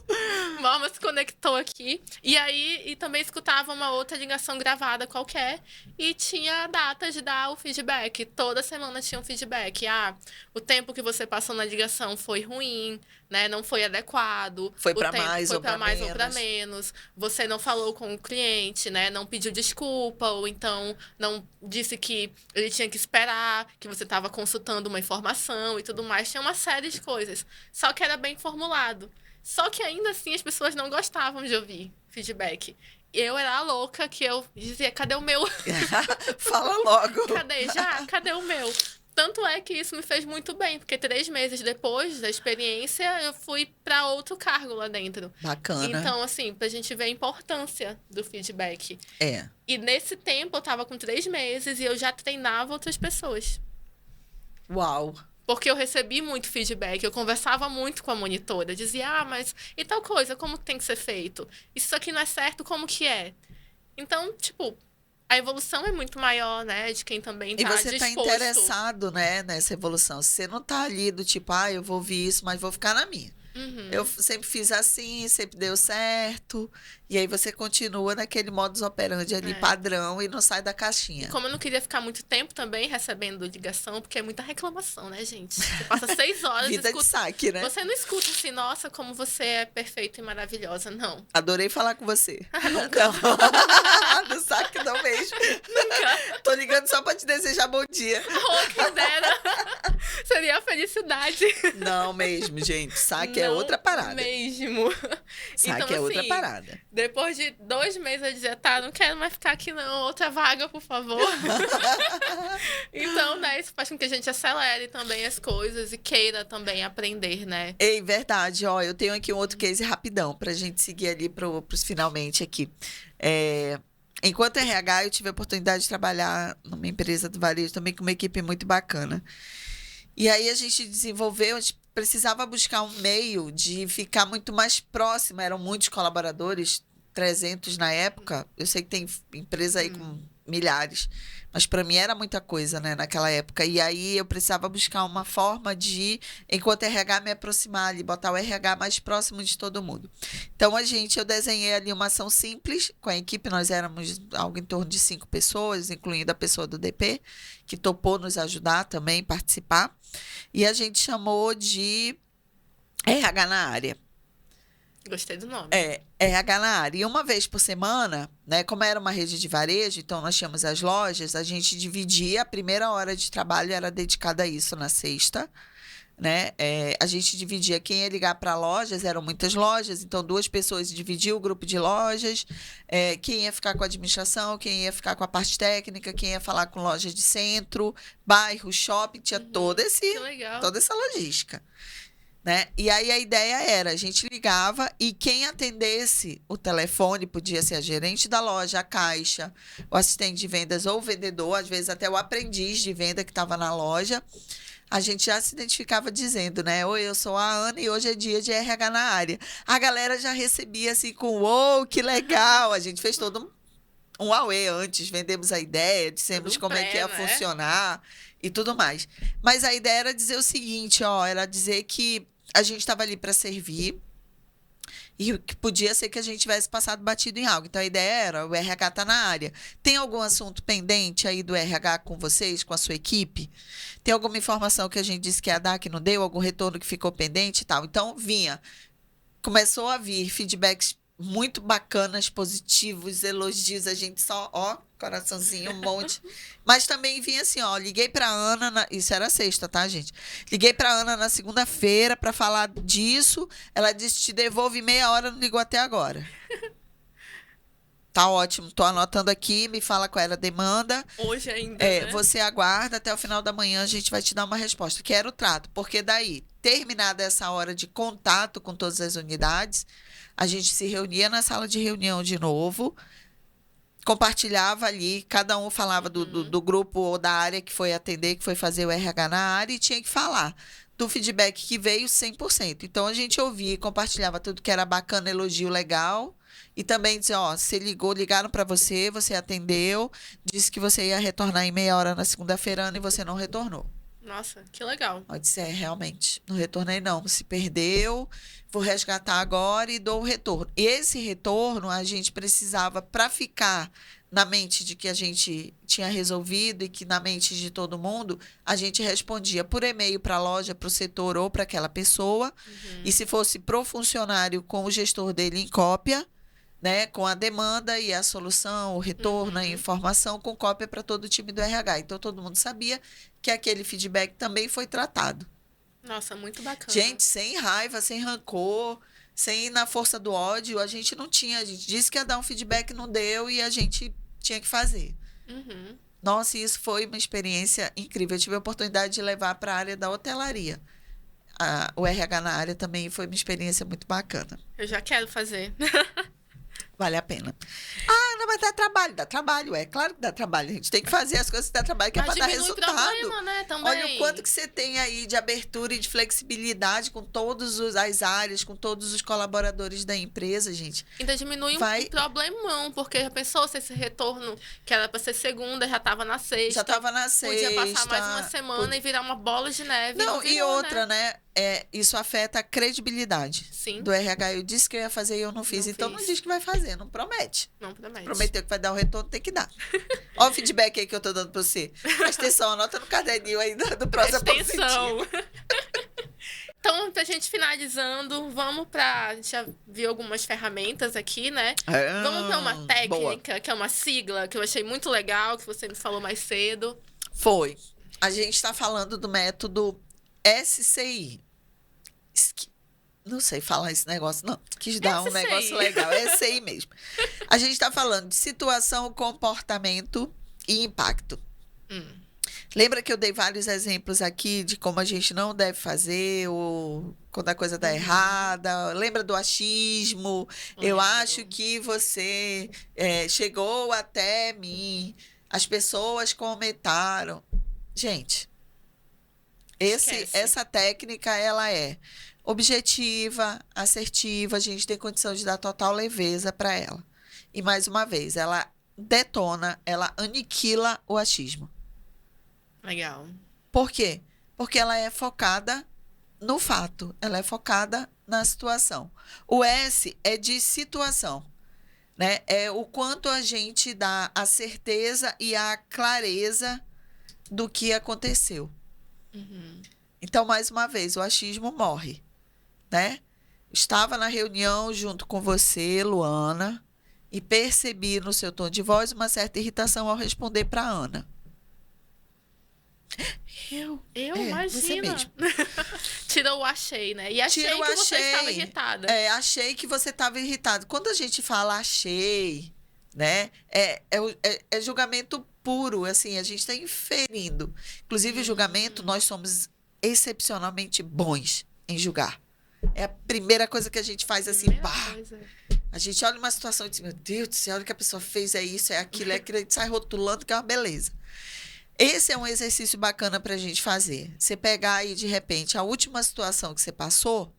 Malma se conectou aqui. E aí, e também escutava uma outra ligação gravada qualquer. E tinha a data de dar o feedback. Toda semana tinha um feedback. O tempo que você passou na ligação foi ruim, né? Não foi adequado. Foi para mais foi ou para mais menos. ou para menos. Você não falou com o cliente, né? Não pediu desculpa. Ou então não disse que ele tinha que esperar, que você estava consultando uma informação e tudo mais. Tinha uma série de coisas. Só que era bem formulado. Só que ainda assim as pessoas não gostavam de ouvir feedback. Eu era a louca que eu dizia, cadê o meu? Fala logo. Cadê o meu? Tanto é que isso me fez muito bem, porque 3 meses depois da experiência, eu fui para outro cargo lá dentro. Bacana. Então, assim, pra gente ver a importância do feedback. E nesse tempo, eu tava com 3 meses e eu já treinava outras pessoas. Uau! Porque eu recebi muito feedback, eu conversava muito com a monitora, dizia, mas e tal coisa, como tem que ser feito? Isso aqui não é certo, como que é? Então, tipo, a evolução é muito maior, né, de quem também tá disposto. E você tá interessado, né, nessa evolução. Você não tá ali do tipo, eu vou ouvir isso, mas vou ficar na minha. Eu sempre fiz assim, sempre deu certo. E aí você continua naquele modus operandi ali, padrão, e não sai da caixinha. E como eu não queria ficar muito tempo também recebendo ligação, porque é muita reclamação, né, gente? Você passa 6 horas Vida de saque, né? Você não escuta assim, nossa, como você é perfeita e maravilhosa, não. Adorei falar com você. Nunca. Do saque não mesmo. Nunca. Tô ligando só pra te desejar bom dia. Quem dera. Seria a felicidade. Não mesmo, gente. Saque é outra parada. Mesmo. Saque então, é outra parada. Depois de 2 meses eu dizia, não quero mais ficar aqui não, outra vaga, por favor. Então, né, isso faz com que a gente acelere também as coisas e queira também aprender, né? Ei, verdade. Ó, eu tenho aqui um outro case rapidão pra gente seguir ali pros finalmente aqui. Enquanto RH, eu tive a oportunidade de trabalhar numa empresa do varejo também com uma equipe muito bacana. E aí a gente desenvolveu, a gente precisava buscar um meio de ficar muito mais próximo. Eram muitos colaboradores, 300 na época. Eu sei que tem empresa aí com milhares. Mas para mim era muita coisa, né, naquela época. E aí eu precisava buscar uma forma de, enquanto RH, me aproximar ali, botar o RH mais próximo de todo mundo. Então, eu desenhei ali uma ação simples com a equipe. Nós éramos algo em torno de 5 pessoas, incluindo a pessoa do DP, que topou nos ajudar também, participar. E a gente chamou de RH na área. Gostei do nome. RH na área. E uma vez por semana, né, como era uma rede de varejo, então nós tínhamos as lojas, a gente dividia, a primeira hora de trabalho era dedicada a isso na sexta, né? A gente dividia quem ia ligar para lojas, eram muitas lojas, então 2 pessoas dividiam o grupo de lojas, quem ia ficar com a administração, quem ia ficar com a parte técnica, quem ia falar com lojas de centro, bairro, shopping, tinha Que legal. toda essa logística. Né? E aí a ideia era, a gente ligava e quem atendesse o telefone podia ser a gerente da loja, a caixa, o assistente de vendas ou o vendedor, às vezes até o aprendiz de venda que estava na loja. A gente já se identificava dizendo, né? Oi, eu sou a Ana e hoje é dia de RH na área. A galera já recebia assim com, uou, que legal! A gente fez todo um auê antes, vendemos a ideia, dissemos como é que ia funcionar e tudo mais. Mas a ideia era dizer o seguinte, ó, era dizer que a gente estava ali para servir e que podia ser que a gente tivesse passado batido em algo. Então, a ideia era, o RH está na área. Tem algum assunto pendente aí do RH com vocês, com a sua equipe? Tem alguma informação que a gente disse que ia dar, que não deu? Algum retorno que ficou pendente e tal? Então, começou a vir feedbacks muito bacanas, positivos, elogios, a gente só, ó, coraçãozinho, um monte. Mas também vinha assim, ó, liguei pra Ana, isso era sexta, tá, gente? Liguei pra Ana na segunda-feira pra falar disso, ela disse, te devolvo em meia hora, não ligou até agora. Tá ótimo, tô anotando aqui, me fala qual era a demanda. Hoje ainda, né? Você aguarda, até o final da manhã a gente vai te dar uma resposta, que era o trato. Porque daí, terminada essa hora de contato com todas as unidades, a gente se reunia na sala de reunião de novo, compartilhava ali, cada um falava do grupo ou da área que foi atender, que foi fazer o RH na área, e tinha que falar do feedback que veio 100%. Então, a gente ouvia e compartilhava tudo que era bacana, elogio legal, e também dizia, ó, você ligou, ligaram para você, você atendeu, disse que você ia retornar em meia hora na segunda-feira, Ana, e você não retornou. Nossa, que legal. Pode ser, realmente. Não retornei, não. Se perdeu, vou resgatar agora e dou o retorno. E esse retorno a gente precisava para ficar na mente de que a gente tinha resolvido e que na mente de todo mundo, a gente respondia por e-mail para a loja, para o setor ou para aquela pessoa. E se fosse para o funcionário, com o gestor dele em cópia, né, com a demanda e a solução, o retorno, a informação, com cópia para todo o time do RH. Então, todo mundo sabia que aquele feedback também foi tratado. Nossa, muito bacana. Gente, sem raiva, sem rancor, sem ir na força do ódio, a gente não tinha. A gente disse que ia dar um feedback, não deu, e a gente tinha que fazer. Nossa, isso foi uma experiência incrível. Eu tive a oportunidade de levar para a área da hotelaria. O RH na área também foi uma experiência muito bacana. Eu já quero fazer. Vale a pena. Ah, não, mas dá trabalho. Dá trabalho, é claro que dá trabalho. A gente tem que fazer as coisas que dá trabalho, que é para dar resultado. Problema, né, também. Olha o quanto que você tem aí de abertura e de flexibilidade com todas as áreas, com todos os colaboradores da empresa, gente. Ainda diminui um problemão, porque já pensou se esse retorno, que era para ser segunda, já estava na sexta. Já estava na sexta. Podia passar mais uma semana e virar uma bola de neve. Não, virou, e outra, né? Isso afeta a credibilidade do RH. Eu disse que eu ia fazer e eu não fiz. Então, não diz que vai fazer, não promete. Não promete. Prometeu que vai dar o retorno, tem que dar. Olha o feedback aí que eu tô dando para você. Presta atenção, anota no caderninho aí do prosa positivo. Então, pra gente finalizando, vamos pra... A gente já viu algumas ferramentas aqui, né? Vamos pra uma técnica, que é uma sigla, que eu achei muito legal, que você me falou mais cedo. Foi. A gente está falando do método SCI. Não sei falar esse negócio, não. Quis dar um negócio legal. É SCI mesmo. A gente está falando de situação, comportamento e impacto. Lembra que eu dei vários exemplos aqui de como a gente não deve fazer, ou quando a coisa dá errada? Lembra do achismo? Eu acho que você chegou até mim, as pessoas comentaram. Gente, essa técnica, ela é objetiva, assertiva, a gente tem condição de dar total leveza para ela. E, mais uma vez, ela detona, ela aniquila o achismo. Legal. Por quê? Porque ela é focada no fato, ela é focada na situação. O S é de situação, né? É o quanto a gente dá a certeza e a clareza do que aconteceu. Então, mais uma vez, o achismo morre, né? Estava na reunião junto com você, Luana, e percebi no seu tom de voz uma certa irritação ao responder para a Ana. Eu você Imagina. mesmo. Tirou o achei, né? E achei Tira o que você estava achei. irritada. Achei que você estava irritado. Quando a gente fala achei, né? É julgamento puro, assim, a gente está inferindo. Inclusive, o julgamento, nós somos excepcionalmente bons em julgar. É a primeira coisa que a gente faz assim, Primeira pá. coisa. A gente olha uma situação e diz, meu Deus do céu, olha o que a pessoa fez, é isso, é aquilo, a gente sai rotulando que é uma beleza. Esse é um exercício bacana para a gente fazer. Você pegar aí, de repente, a última situação que você passou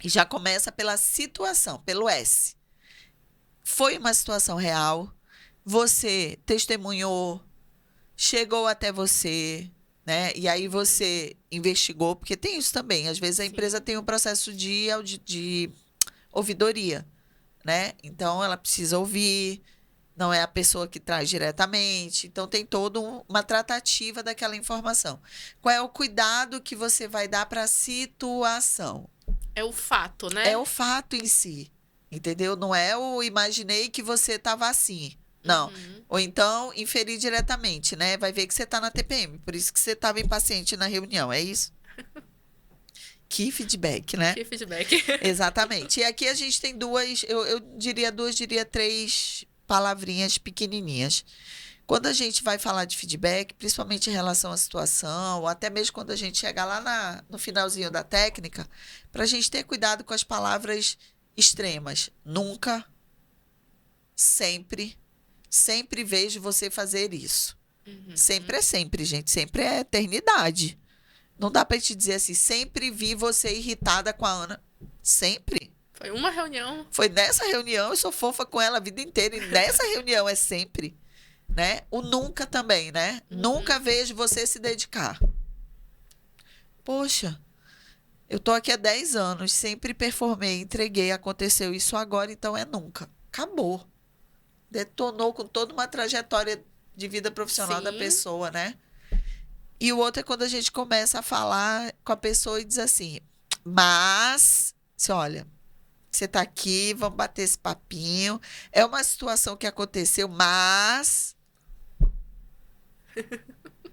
e já começa pela situação, pelo S. Foi uma situação real, você testemunhou, chegou até você, né? E aí você investigou, porque tem isso também. Às vezes a empresa tem um processo de ouvidoria, né? Então ela precisa ouvir, não é a pessoa que traz diretamente. Então tem toda uma tratativa daquela informação. Qual é o cuidado que você vai dar para a situação? É o fato, né? É o fato em si, entendeu? Não é o imaginei que você estava assim. Não. Ou então, inferir diretamente, né? Vai ver que você está na TPM, por isso que você estava impaciente na reunião, é isso? Que feedback, né? Que feedback. Exatamente. E aqui a gente tem eu diria três palavrinhas pequenininhas. Quando a gente vai falar de feedback, principalmente em relação à situação, ou até mesmo quando a gente chegar lá no finalzinho da técnica, para a gente ter cuidado com as palavras extremas. Nunca, sempre, sempre vejo você fazer isso. Sempre é sempre, gente. Sempre é eternidade. Não dá para te dizer assim, sempre vi você irritada com a Ana. Sempre. Foi uma reunião. Foi nessa reunião, eu sou fofa com ela a vida inteira. E nessa reunião é sempre. Né? O nunca também, né? Nunca vejo você se dedicar. Poxa, eu tô aqui há 10 anos, sempre performei, entreguei, aconteceu isso agora, então é nunca. Acabou. Detonou com toda uma trajetória de vida profissional da pessoa, né? E o outro é quando a gente começa a falar com a pessoa e diz assim, mas, olha, você tá aqui, vamos bater esse papinho, é uma situação que aconteceu, mas...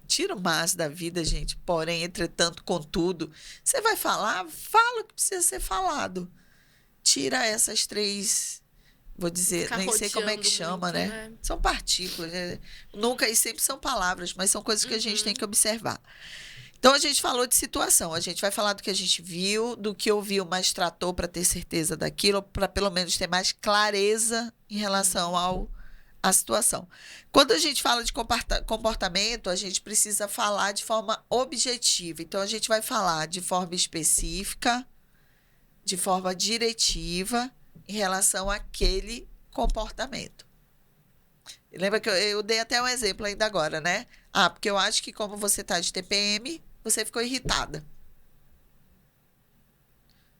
Tira o mas da vida, gente. Porém, entretanto, contudo, você vai falar, fala o que precisa ser falado. Tira essas três, vou dizer, Ficar nem sei como é que rodeando chama, muito, né? São partículas, né? Nunca e sempre são palavras, mas são coisas que a gente tem que observar. Então, a gente falou de situação, a gente vai falar do que a gente viu, do que ouviu, mas tratou para ter certeza daquilo, para pelo menos ter mais clareza em relação à situação. Quando a gente fala de comportamento, a gente precisa falar de forma objetiva. Então, a gente vai falar de forma específica, de forma diretiva, em relação àquele comportamento. Lembra que eu dei até um exemplo ainda agora, né? Porque eu acho que como você está de TPM, você ficou irritada.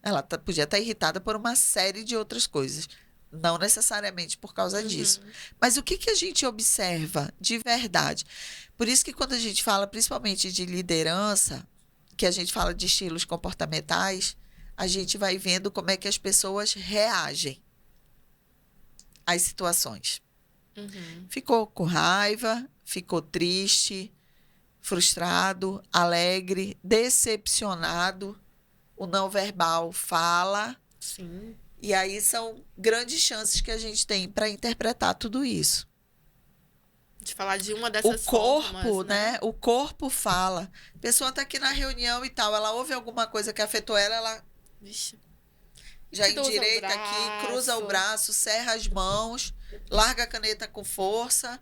Ela podia estar irritada por uma série de outras coisas. Não necessariamente por causa disso. Mas o que a gente observa de verdade? Por isso que quando a gente fala principalmente de liderança, que a gente fala de estilos comportamentais, a gente vai vendo como é que as pessoas reagem às situações. Ficou com raiva, ficou triste, frustrado, alegre, decepcionado. O não verbal fala. Sim. E aí são grandes chances que a gente tem para interpretar tudo isso. De falar de uma dessas formas. O corpo, né? O corpo fala. A pessoa está aqui na reunião e tal, ela ouve alguma coisa que afetou ela, ela Vixe. já endireita aqui, cruza o braço, cerra as mãos, larga a caneta com força.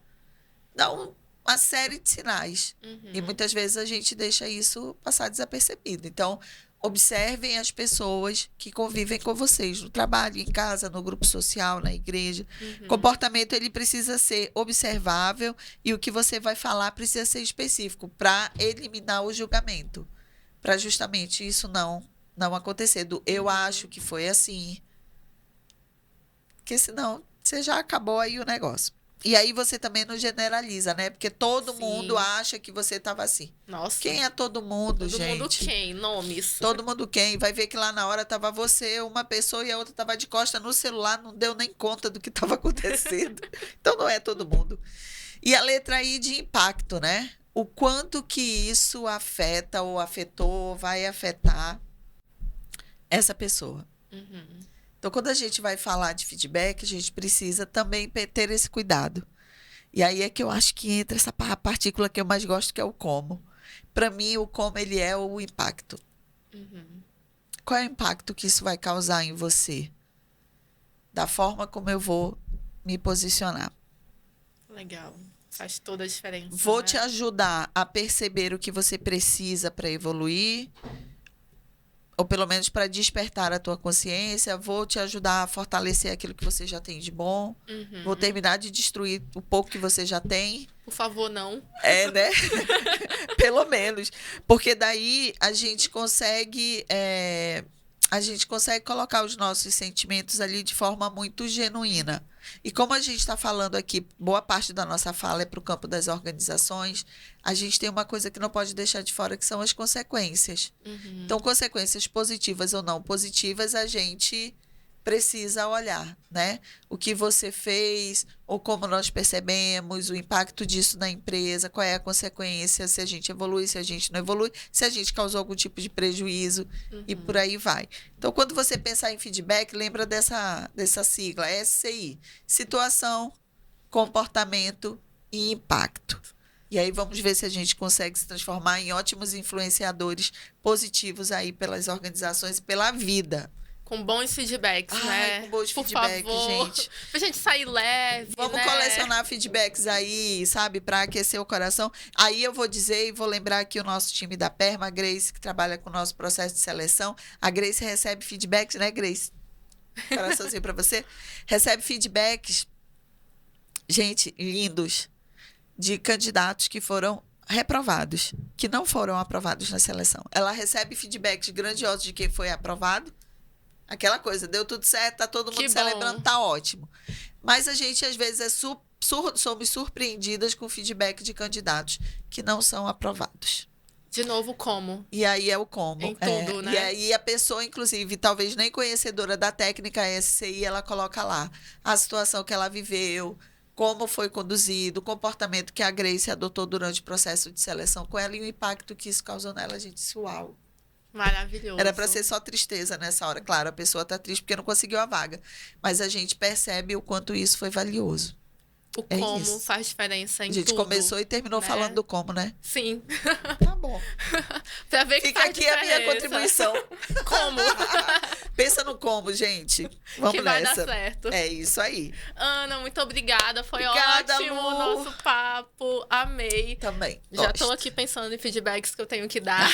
Dá uma série de sinais. E muitas vezes a gente deixa isso passar desapercebido. Então, observem as pessoas que convivem com vocês no trabalho, em casa, no grupo social, na igreja. Comportamento, ele precisa ser observável e o que você vai falar precisa ser específico para eliminar o julgamento. Para justamente isso não acontecer. Eu acho que foi assim. Porque senão você já acabou aí o negócio. E aí você também não generaliza, né? Porque todo mundo acha que você estava assim. Nossa. Quem é todo mundo, gente? Todo mundo quem? Nomes. Todo mundo quem? Vai ver que lá na hora estava você, uma pessoa, e a outra estava de costa no celular, não deu nem conta do que estava acontecendo. Então não é todo mundo. E a letra I de impacto, né? o quanto que isso afeta ou afetou, ou vai afetar essa pessoa. Então, quando a gente vai falar de feedback, a gente precisa também ter esse cuidado. E aí é que eu acho que entra essa partícula que eu mais gosto, que é o como. Para mim, o como ele é o impacto. Qual é o impacto que isso vai causar em você? Da forma como eu vou me posicionar. Legal. Faz toda a diferença. Vou te ajudar a perceber o que você precisa para evoluir, ou pelo menos para despertar a tua consciência. Vou te ajudar a fortalecer aquilo que você já tem de bom. Vou terminar de destruir o pouco que você já tem. Por favor, não. É, né? Pelo menos. Porque daí a gente consegue colocar os nossos sentimentos ali de forma muito genuína. E como a gente está falando aqui, boa parte da nossa fala é para o campo das organizações, a gente tem uma coisa que não pode deixar de fora, que são as consequências. Então, consequências positivas ou não positivas, a gente precisa olhar, né? O que você fez, ou como nós percebemos, o impacto disso na empresa, qual é a consequência, se a gente evolui, se a gente não evolui, se a gente causou algum tipo de prejuízo, e por aí vai. Então, quando você pensar em feedback, lembra dessa sigla, SCI. Situação, comportamento e impacto. E aí vamos ver se a gente consegue se transformar em ótimos influenciadores positivos aí pelas organizações e pela vida. Com bons feedbacks, né? Com bons Por feedbacks, favor. gente. Pra gente sair leve, Vamos né? colecionar feedbacks aí, sabe? Para aquecer o coração. Aí eu vou dizer e vou lembrar aqui o nosso time da Perma, a Grace, que trabalha com o nosso processo de seleção. A Grace recebe feedbacks, né, Grace? Coraçãozinho para você. Recebe feedbacks, gente, lindos, de candidatos que foram reprovados, que não foram aprovados na seleção. Ela recebe feedbacks grandiosos de quem foi aprovado. Aquela coisa, deu tudo certo, tá todo mundo celebrando, tá ótimo. Mas a gente, às vezes, somos surpreendidas com feedback de candidatos que não são aprovados. De novo, como? E aí é o como. Em tudo, né? E aí a pessoa, inclusive, talvez nem conhecedora da técnica SCI, ela coloca lá a situação que ela viveu, como foi conduzido, o comportamento que a Grace adotou durante o processo de seleção com ela e o impacto que isso causou nela. A gente disse, uau. Maravilhoso. Era para ser só tristeza nessa hora. Claro, a pessoa está triste porque não conseguiu a vaga. Mas a gente percebe o quanto isso foi valioso. O como faz diferença em tudo. A gente começou e terminou falando do como, né? Sim. Tá bom. Pra ver que Fica faz aqui diferença. a minha contribuição. Como? Pensa no como, gente. Vamos que nessa. vai dar certo. É isso aí. Ana, muito obrigada. Foi Obrigada, ótimo Lu. o nosso papo. Amei. Também. Já gosto. tô aqui pensando em feedbacks que eu tenho que dar.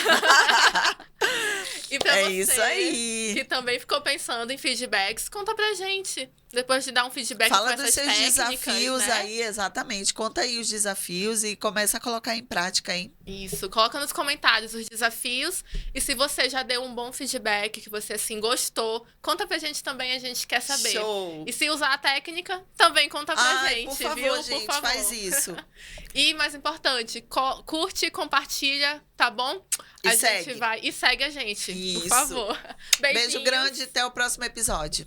E pra você, isso aí. que também ficou pensando em feedbacks, conta pra gente. Depois de dar um feedback Fala com dos essas seus técnicas, desafios né? aí, exatamente. Conta aí os desafios e começa a colocar em prática, hein? Isso, coloca nos comentários os desafios. E se você já deu um bom feedback, que você assim gostou, conta pra gente também, a gente quer saber. Show! E se usar a técnica, também conta pra gente, por favor, viu? gente, por favor. faz isso. E mais importante, curte, compartilha, tá bom? E a segue. gente vai e segue a gente, Isso. por favor. Beijinhos. Beijo grande, até o próximo episódio.